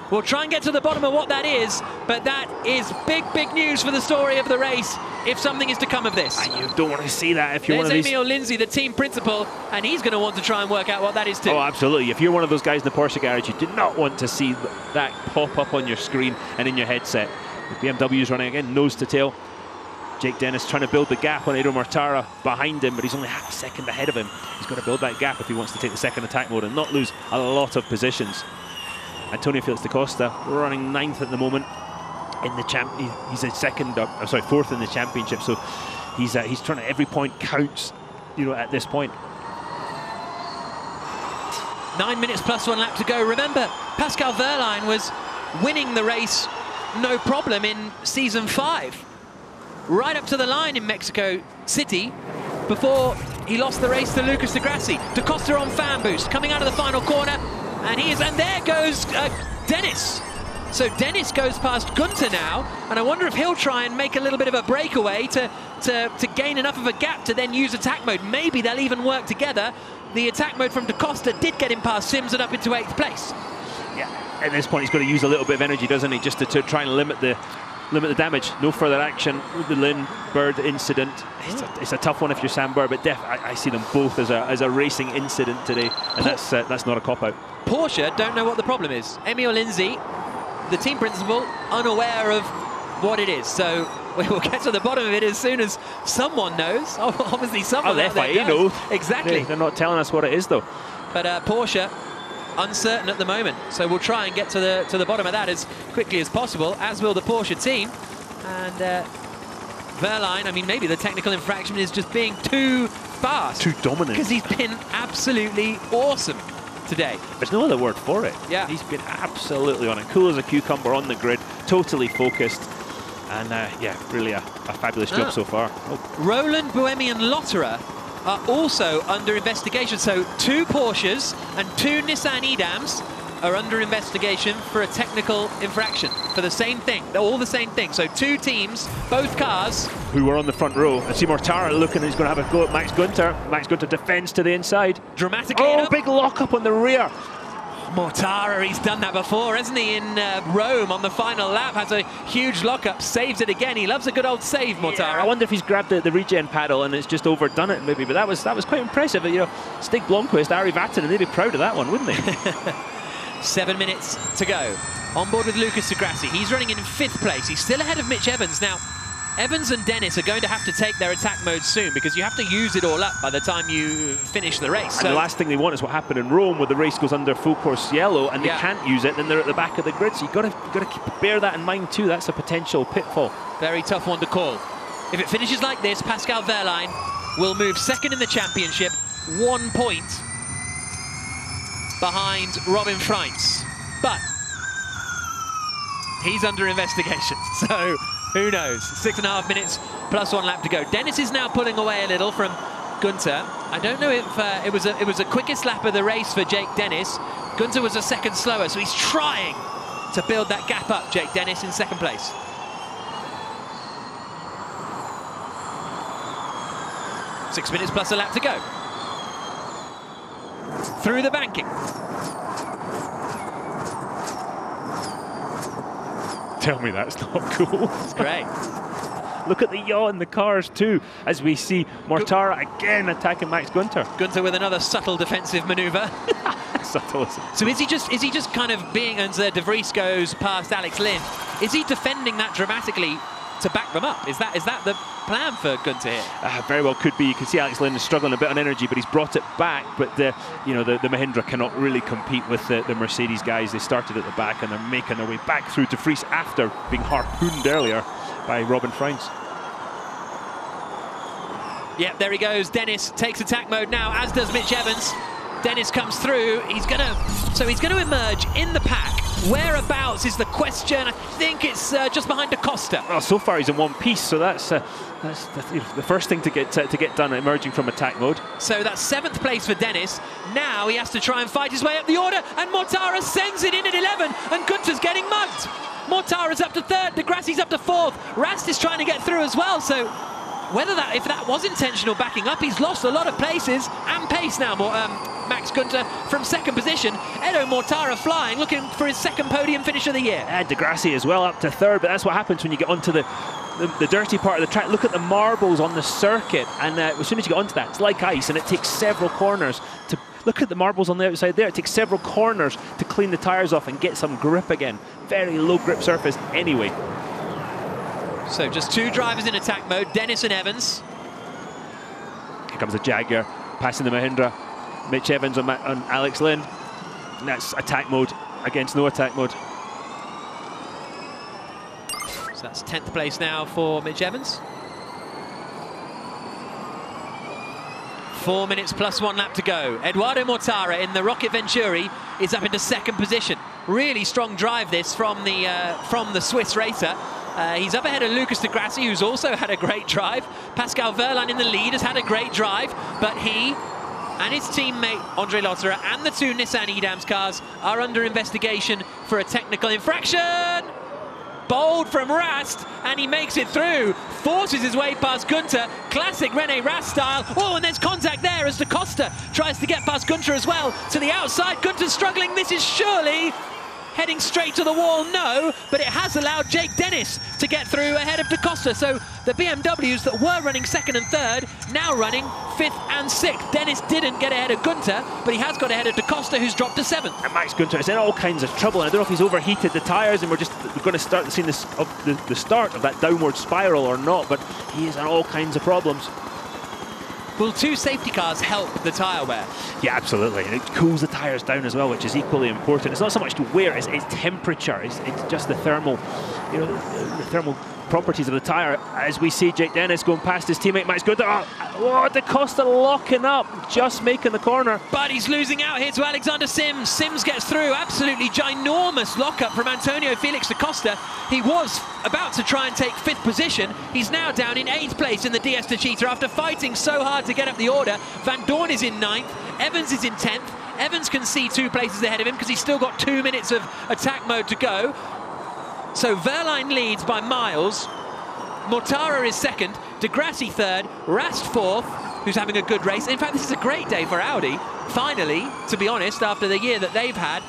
We'll try and get to the bottom of what that is, but that is big, big news for the story of the race, if something is to come of this. And you don't want to see that if you're There's one of these... Emil Lindsay, the team principal, and he's going to want to try and work out what that is too. Oh, absolutely. If you're one of those guys in the Porsche garage, you do not want to see that pop up on your screen and in your headset. The BMW is running again, nose to tail. Jake Dennis trying to build the gap on Edo Mortara behind him, but he's only half a second ahead of him. He's got to build that gap if he wants to take the 2nd attack mode and not lose a lot of positions. Antonio Felix da Costa running 9th at the moment in the he's a 4th in the championship, so he's trying to, every point counts, at this point. 9 minutes plus 1 lap to go. Remember, Pascal Wehrlein was winning the race no problem in season 5. Right up to the line in Mexico City before he lost the race to Lucas de Grassi. Da Costa on fan boost, coming out of the final corner, and there goes Dennis. So Dennis goes past Gunter now, and I wonder if he'll try and make a little bit of a breakaway to gain enough of a gap to then use attack mode. Maybe they'll even work together. The attack mode from Da Costa did get him past Sims and up into 8th place. Yeah, at this point he's got to use a little bit of energy, doesn't he, just to try and limit the damage. No further action with the Lynn Bird incident. It's a tough one if you're Sam Bird, but I see them both as a racing incident today, and that's not a cop-out. Porsche don't know what the problem is. Emil Lindsay, the team principal, unaware of what it is. So we will get to the bottom of it as soon as someone knows. Obviously someone the out there FIA knows. know. Exactly. They're not telling us what it is, though. But Porsche, uncertain at the moment. So we'll try and get to the bottom of that as quickly as possible, as will the Porsche team. And Wehrlein, I mean, maybe the technical infraction is just being too fast. Too dominant. Because he's been absolutely awesome today. There's no other word for it. Yeah. He's been absolutely on it. Cool as a cucumber on the grid, totally focused. And yeah, really a fabulous job so far. Oh. Roland Bohemian Lotterer are also under investigation. So 2 Porsches and 2 Nissan Edams are under investigation for a technical infraction for the same thing. They're all the same thing. So 2 teams, both cars. Who were on the front row. I see Mortara looking, he's going to have a go at Max Gunter. Max Gunter defends to the inside. Dramatically. Oh, big lock-up on the rear. Mortara, he's done that before, hasn't he, in Rome on the final lap, has a huge lockup, saves it again. He loves a good old save, Mortara. Yeah, I wonder if he's grabbed the regen paddle and it's just overdone it maybe, but that was quite impressive. You know, Stig Blomqvist, Ari Vatanen, they'd be proud of that one, wouldn't they? 7 minutes to go. On board with Lucas de Grassi. He's running in 5th place. He's still ahead of Mitch Evans. Now, Evans and Dennis are going to have to take their attack mode soon because you have to use it all up by the time you finish the race. And the last thing they want is what happened in Rome, where the race goes under full course yellow and they can't use it, then they're at the back of the grid. So you've got to bear that in mind too. That's a potential pitfall. Very tough one to call. If it finishes like this, Pascal Wehrlein will move 2nd in the championship, 1 point behind Robin Freitz. But he's under investigation, so who knows? 6.5 minutes plus 1 lap to go. Dennis is now pulling away a little from Gunter. I don't know if it was the quickest lap of the race for Jake Dennis. Gunter was a second slower, so he's trying to build that gap up. Jake Dennis in 2nd place. Six minutes plus a lap to go. Through the banking. Tell me that's not cool. It's great. Look at the yaw in the cars too, as we see Mortara again attacking Max Gunter. Gunter with another subtle defensive manoeuvre. Subtle. So is he just kind of being, as De Vries goes past Alex Lynn, is he defending that dramatically to back them up? Is that the plan for Gunter here? Very well could be. You can see Alex Lynn is struggling a bit on energy, but he's brought it back. But the Mahindra cannot really compete with the Mercedes guys. They started at the back and they're making their way back through De Vries after being harpooned earlier by Robin Freitz. Yeah, there he goes. Dennis takes attack mode now, as does Mitch Evans. Dennis comes through. He's going to emerge in the pack. Whereabouts is the question? I think it's just behind Da Costa. Well, so far he's in one piece, so that's the first thing to get done, emerging from attack mode. So that's 7th place for Dennis. Now he has to try and fight his way up the order, and Mortara sends it in at 11, and Gunter's getting mugged. Mortara's up to 3rd, De Grassi's up to 4th. Rast is trying to get through as well, so if that was intentional backing up, he's lost a lot of places and pace now. Max Gunter from 2nd position. Edo Mortara flying, looking for his 2nd podium finish of the year. De Grassi as well up to 3rd, but that's what happens when you get onto the dirty part of the track. Look at the marbles on the circuit, and as soon as you get onto that, it's like ice, and it takes several corners to look at the marbles on the outside there. It takes several corners to clean the tyres off and get some grip again. Very low grip surface anyway. So just 2 drivers in attack mode, Dennis and Evans. Here comes the Jaguar, passing the Mahindra. Mitch Evans on Alex Lynn. And that's attack mode against no attack mode. So that's 10th place now for Mitch Evans. 4 minutes plus 1 lap to go. Eduardo Mortara in the Rocket Venturi is up into 2nd position. Really strong drive this from the Swiss racer. He's up ahead of Lucas de Grassi, who's also had a great drive. Pascal Wehrlein in the lead has had a great drive, but he and his teammate Andre Lotterer and the two Nissan Edams cars are under investigation for a technical infraction. Bold from Rast, and he makes it through, forces his way past Gunter, classic René Rast style. Oh, and there's contact there as Da Costa tries to get past Gunter as well. To the outside, Gunter's struggling. This is surely heading straight to the wall, no, but it has allowed Jake Dennis to get through ahead of Da Costa. So the BMWs that were running second and third, now running fifth and sixth. Dennis didn't get ahead of Gunter, but he has got ahead of Da Costa, who's dropped to seventh. And Max Gunter is in all kinds of trouble. And I don't know if he's overheated the tyres and we're going to start seeing this the start of that downward spiral or not, but he is in all kinds of problems. Will two safety cars help the tyre wear? Yeah, absolutely. And it cools the tyres down as well, which is equally important. It's not so much to wear, it's temperature. It's just the thermal, the thermal properties of the tyre. As we see Jake Dennis going past his teammate Max Gunter. Oh, Da Costa locking up, just making the corner. But he's losing out here to Alexander Sims. Sims gets through, absolutely ginormous lockup from Antonio Felix Da Costa. He was about to try and take fifth position. He's now down in eighth place in the DS de Cheetah after fighting so hard to get up the order. Van Dorn is in ninth, Evans is in 10th. Evans can see 2 places ahead of him because he's still got 2 minutes of attack mode to go. So Wehrlein leads by miles. Mortara is second, De Grassi third, Rast fourth, who's having a good race. In fact, this is a great day for Audi, finally, to be honest, after the year that they've had.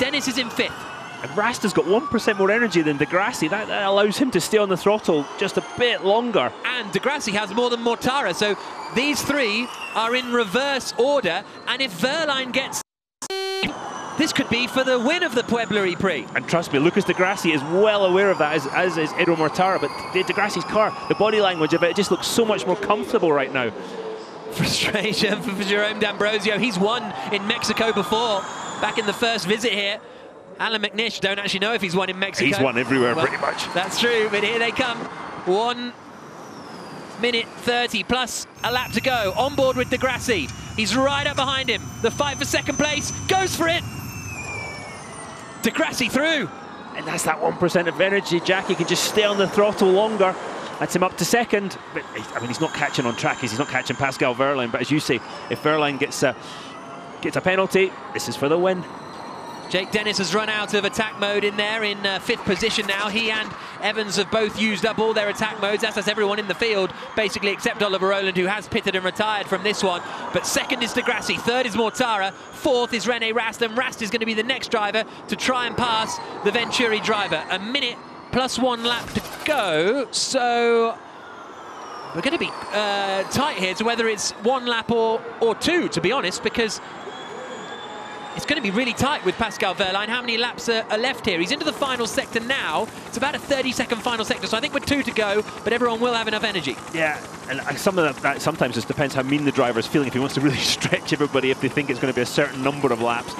Dennis is in fifth. And Rast has got 1% more energy than De Grassi. That allows him to stay on the throttle just a bit longer. And De Grassi has more than Mortara, so these three are in reverse order. And if Wehrlein gets... this could be for the win of the Puebla E-Prix. And trust me, Lucas de Grassi is well aware of that, as is Edo Mortara. But de Grassi's car, the body language of it just looks so much more comfortable right now. Frustration for Jerome D'Ambrosio. He's won in Mexico before, back in the first visit here. Alan McNish, don't actually know if he's won in Mexico. He's won everywhere, well, pretty much. That's true, but here they come. 1 minute 30 plus a lap to go. On board with De Grassi. He's right up behind him. The fight for second place goes for it. De Grassi through. And that's that 1% of energy. Jackie can just stay on the throttle longer. That's him up to second. But I mean, he's not catching on track. He's not catching Pascal Wehrlein. But as you say, if Wehrlein gets a penalty, this is for the win. Jake Dennis has run out of attack mode in there in fifth position now. He and Evans have both used up all their attack modes, as has everyone in the field, basically except Oliver Rowland, who has pitted and retired from this one. But second is De Grassi, third is Mortara, fourth is René Rast, and Rast is going to be the next driver to try and pass the Venturi driver. A minute plus 1 lap to go, so we're going to be tight here to whether it's 1 lap or 2, to be honest, because it's going to be really tight with Pascal Wehrlein. How many laps are left here? He's into the final sector now. It's about a 30-second final sector, so I think we're 2 to go, but everyone will have enough energy. Yeah, and some of that sometimes just depends how mean the driver is feeling, if he wants to really stretch everybody, if they think it's going to be a certain number of laps.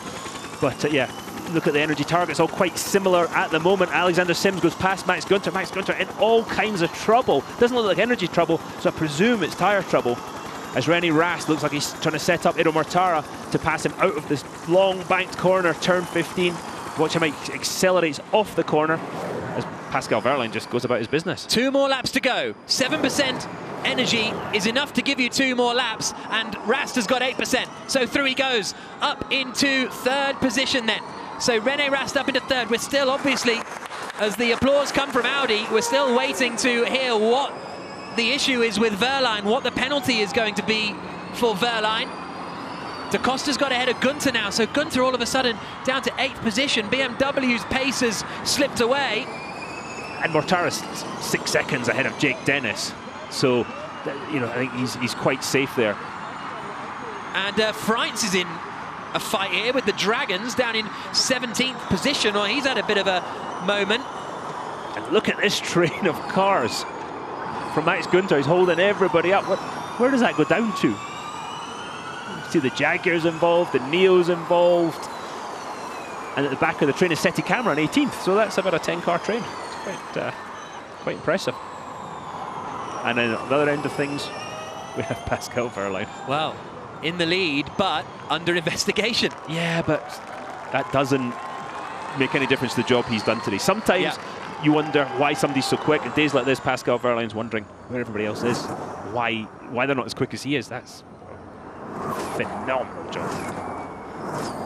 But yeah, look at the energy targets, all quite similar at the moment. Alexander Sims goes past Max Gunter. Max Gunter in all kinds of trouble. Doesn't look like energy trouble, so I presume it's tyre trouble. As René Rast looks like he's trying to set up Edo Mortara to pass him out of this long banked corner, turn 15. Watch him accelerates off the corner as Pascal Wehrlein just goes about his business. 2 more laps to go. 7% energy is enough to give you 2 more laps, and Rast has got 8%. So through he goes, up into third position then. So René Rast up into third. We're still, obviously, as the applause come from Audi, we're still waiting to hear what the issue is with Wehrlein, what the penalty is going to be for Wehrlein. Da Costa's got ahead of Gunter now, so Gunter all of a sudden down to 8th position. BMW's pace has slipped away. And Mortara's 6 seconds ahead of Jake Dennis, so I think he's quite safe there. And Freitz is in a fight here with the Dragons down in 17th position. Well, he's had a bit of a moment. And look at this train of cars. From Max Gunter, he's holding everybody up. Where does that go down to? You see the Jaguar's involved, the Neo's involved, and at the back of the train is Seti Cameron, 18th. So that's about a 10-car train. It's quite impressive. And then at the other end of things, we have Pascal Wehrlein. Well, in the lead, but under investigation. Yeah, but that doesn't make any difference to the job he's done today. Sometimes you wonder why somebody's so quick. In days like this, Pascal Wehrlein's wondering where everybody else is, why they're not as quick as he is. That's a phenomenal job.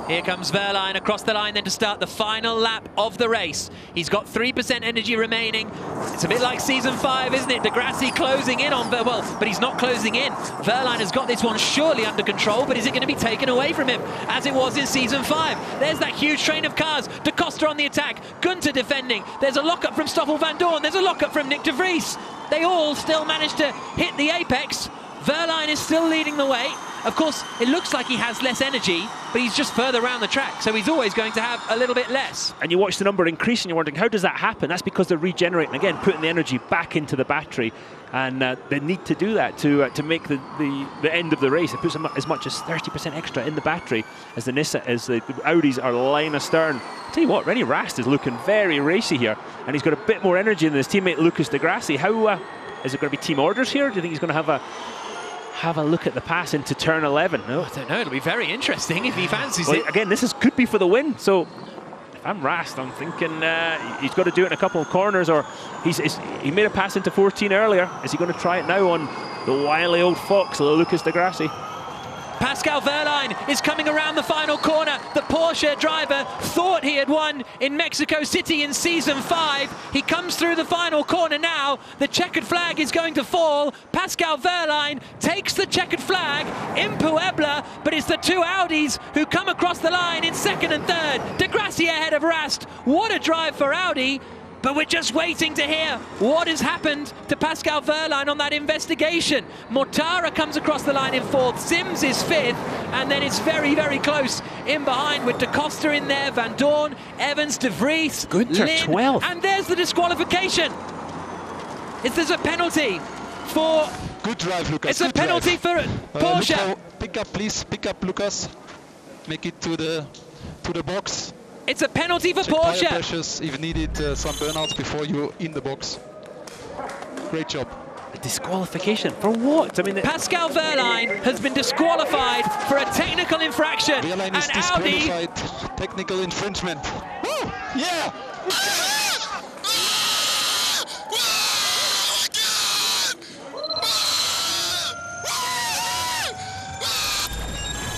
Here comes Wehrlein across the line then to start the final lap of the race. He's got 3% energy remaining. It's a bit like season 5, isn't it? De Grassi closing in on, well, but he's not closing in. Wehrlein has got this one surely under control, but is it going to be taken away from him as it was in season 5? There's that huge train of cars. De Coster on the attack, Gunther defending. There's a lockup from Stoffel van Dorn. There's a lockup from Nick de Vries. They all still manage to hit the apex. Wehrlein is still leading the way. Of course, it looks like he has less energy, but he's just further around the track, so he's always going to have a little bit less. And you watch the number increase and you're wondering, how does that happen? That's because they're regenerating, again, putting the energy back into the battery. And they need to do that to make the end of the race. It puts as much as 30% extra in the battery as the Audis are line astern. I'll tell you what, René Rast is looking very racy here, and he's got a bit more energy than his teammate Lucas de Grassi. How is it going to be team orders here? Do you think he's going to have a look at the pass into turn 11? No, I don't know. It'll be very interesting if he fancies it. Again, this could be for the win. So if I'm Rast, I'm thinking he's got to do it in a couple of corners, or he made a pass into 14 earlier. Is he going to try it now on the wily old fox, Lucas de Grassi? Pascal Wehrlein is coming around the final corner. The Porsche driver thought he had won in Mexico City in season 5. He comes through the final corner now. The checkered flag is going to fall. Pascal Wehrlein takes the checkered flag in Puebla, but it's the two Audis who come across the line in second and third. De Grassi ahead of Rast. What a drive for Audi. But we're just waiting to hear what has happened to Pascal Wehrlein on that investigation. Mortara comes across the line in 4th, Sims is 5th, and then it's very, very close in behind with De Coster in there, Van Dorn, Evans, De Vries, Gunther, Lin, 12th. and there's the disqualification. There's a penalty for... Good drive, Lucas. It's a penalty for Porsche. Pick up, please. Pick up, Lucas. Make it to the box. It's a penalty for Check Porsche. tire pressures if needed, some burnouts before you're in the box. Great job. A disqualification for what? I mean, Pascal Wehrlein has been disqualified for a technical infraction. Wehrlein is disqualified. Technical infringement. Woo! Yeah!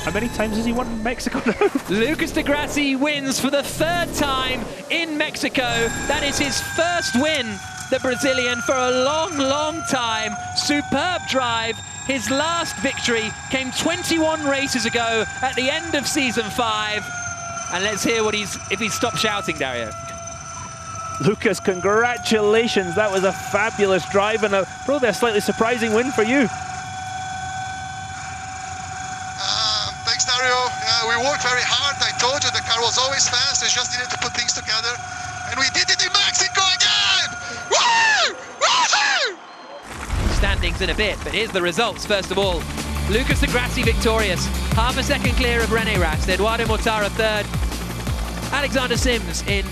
How many times has he won Mexico now? Lucas de Grassi wins for the 3rd time in Mexico. That is his first win, the Brazilian, for a long, long time. Superb drive. His last victory came 21 races ago at the end of season 5. And let's hear if he's stopped shouting, Dario. Lucas, congratulations. That was a fabulous drive and probably a slightly surprising win for you. We worked very hard. I told you the car was always fast. We just needed to put things together. And we did it in Mexico again! Woo! Woo! Standings in a bit, but here's the results first of all. Lucas de Grassi victorious, half a second clear of René Rast. Eduardo Mortara 3rd. Alexander Sims in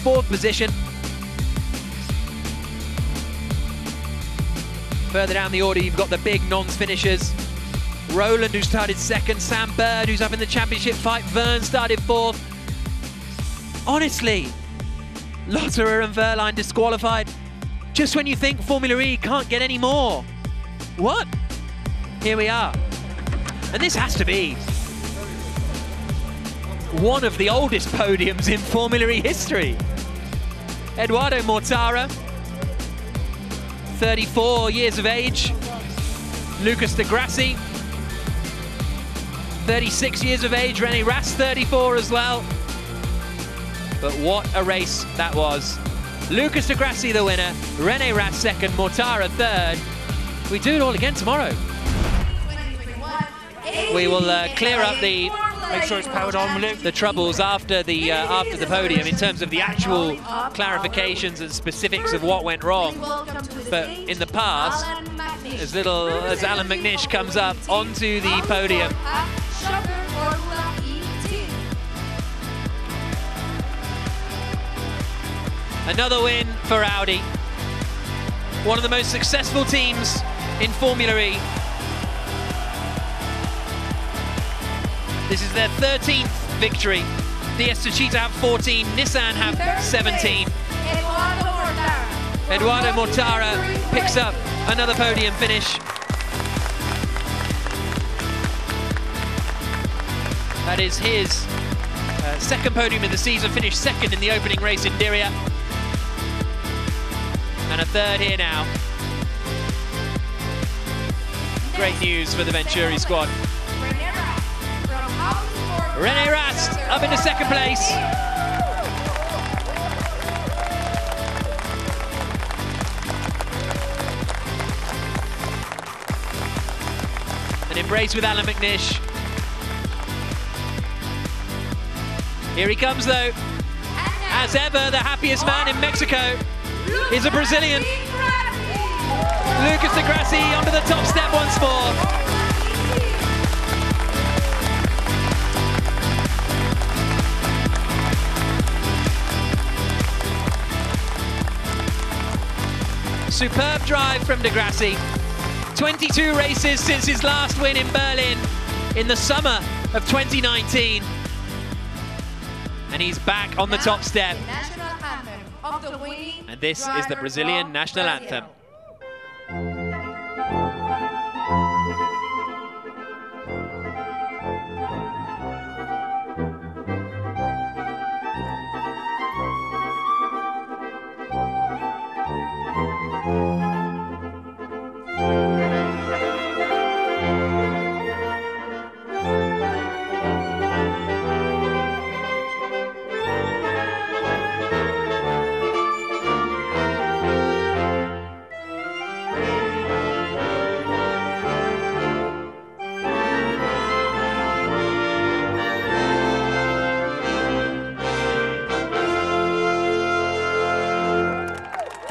4th position. Further down the order, you've got the big nonce finishers. Roland, who started 2nd, Sam Bird, who's up in the championship fight, Verne started 4th. Honestly, Lotterer and Wehrlein disqualified just when you think Formula E can't get any more. What? Here we are. And this has to be one of the oldest podiums in Formula E history. Eduardo Mortara, 34 years of age. Lucas de Grassi, 36 years of age. René Rast, 34 as well. But what a race that was. Lucas de Grassi the winner, René Rast 2nd, Mortara 3rd. We do it all again tomorrow. We will clear up the Make sure it's powered on, Luke. the troubles after the podium in terms of the actual clarifications and specifics of what went wrong. But in the past, as Alan McNish comes up onto the podium, another win for Audi. One of the most successful teams in Formula E. This is their 13th victory. DS Techeetah have 14, Nissan have 17. Eduardo Mortara picks up another podium finish. That is his second podium in the season, finished second in the opening race in Diriyah. And a third here now. Great news for the Venturi squad. René Rast up into second place. An embrace with Alan McNish. Here he comes though. As ever, the happiest man in Mexico is a Brazilian. Lucas de Grassi onto the top step once more. Superb drive from de Grassi. 22 races since his last win in Berlin in the summer of 2019. And he's back on the top step. And this is the Brazilian national anthem.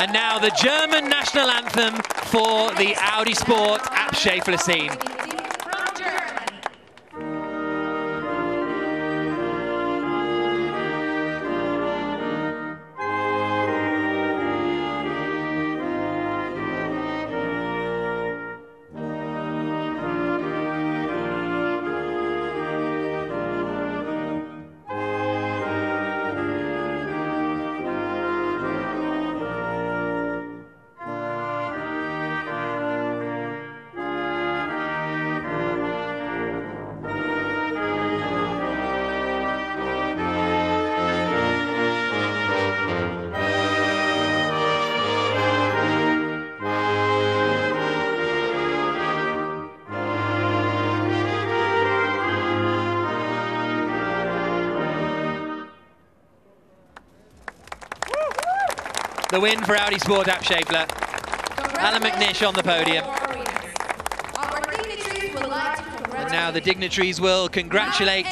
And now the German national anthem for the Audi Sport Abschäffler team. The win for Audi Sport Abschäffler. Alan McNish on the podium. And now the dignitaries will congratulate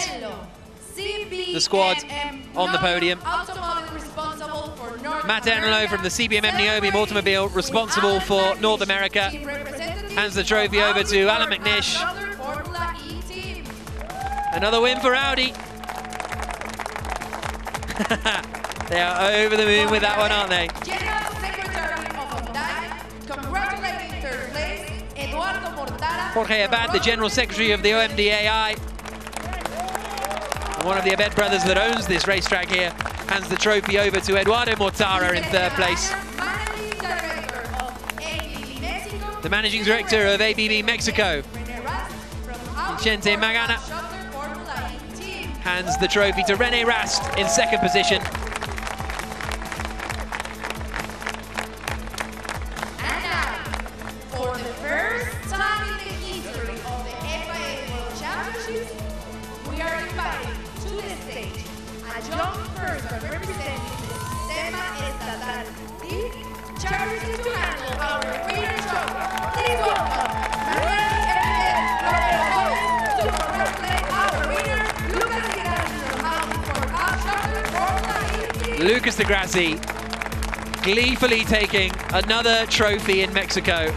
the squad on the podium. Matt Enlow from the CBMM Niobe Automobile, responsible for North America, hands the trophy over to Alan McNish. Another win for Audi. They are over the moon with that one, aren't they? Jorge Abad, the General Secretary of the OMDAI, one of the Abed brothers that owns this racetrack here, hands the trophy over to Eduardo Mortara in third place. The Managing Director of ABB Mexico, Vicente Magana, hands the trophy to René Rast in second position. Lucas de Grassi gleefully taking another trophy in Mexico.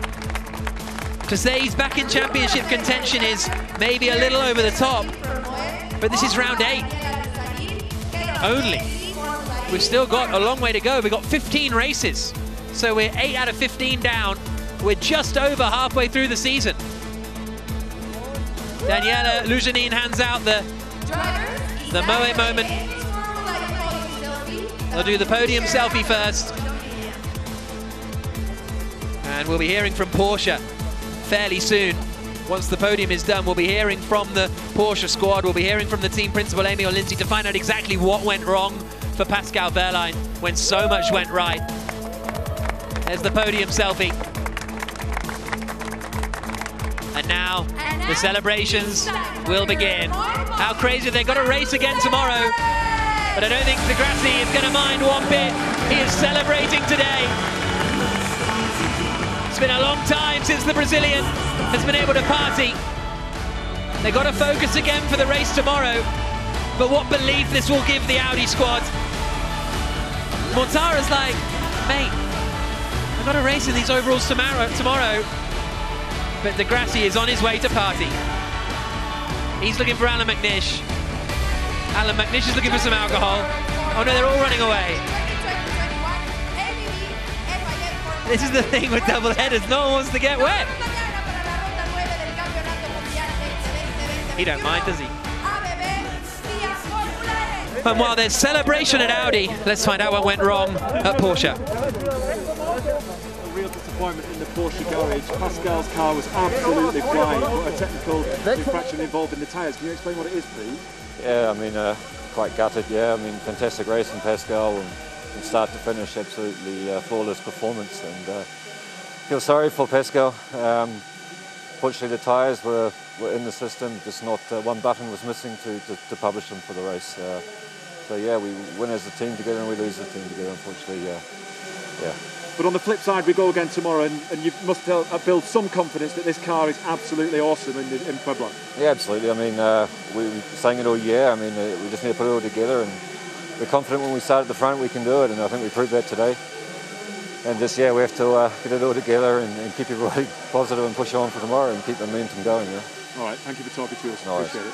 To say he's back in championship contention is maybe a little over the top, but this is round 8 only. We've still got a long way to go. We've got 15 races, so we're 8 out of 15 down. We're just over halfway through the season. Daniela Lujanin hands out the Moe moment. They'll do the podium selfie first. And we'll be hearing from Porsche fairly soon. Once the podium is done, we'll be hearing from the Porsche squad, we'll be hearing from the team principal, Amy or Lindsay, to find out exactly what went wrong for Pascal Wehrlein when so much went right. There's the podium selfie. And now the celebrations will begin. How crazy, they've got a race again tomorrow. But I don't think Di Grassi is going to mind one bit. He is celebrating today. It's been a long time since the Brazilian has been able to party. They've got to focus again for the race tomorrow. But what belief this will give the Audi squad. Mortara's like, mate, I've got a race in these overalls tomorrow. But Di Grassi is on his way to party. He's looking for Alan McNish. Alan McNish is looking for some alcohol. Oh no, they're all running away. This is the thing with double headers, no one wants to get wet. He don't mind, does he? And while there's celebration at Audi, let's find out what went wrong at Porsche. A real disappointment in the Porsche garage. Pascal's car was absolutely flying, but a technical infraction involved in the tyres. Can you explain what it is, please? Yeah, I mean, quite gutted, yeah. I mean, fantastic race from Pascal, and from start to finish, absolutely flawless performance. And feel sorry for Pascal. Fortunately, the tyres were in the system, just not one button was missing to publish them for the race. So yeah, we win as a team together and we lose as a team together, unfortunately, yeah. But on the flip side, we go again tomorrow, and you must build some confidence that this car is absolutely awesome in Puebla. Yeah, absolutely. I mean, we've been saying it all year. I mean, we just need to put it all together, and we're confident when we start at the front we can do it, and I think we proved that today. And just, yeah, we have to get it all together and keep everybody positive and push on for tomorrow and keep the momentum going. Yeah. All right, thank you for talking to us. Nice. Appreciate it.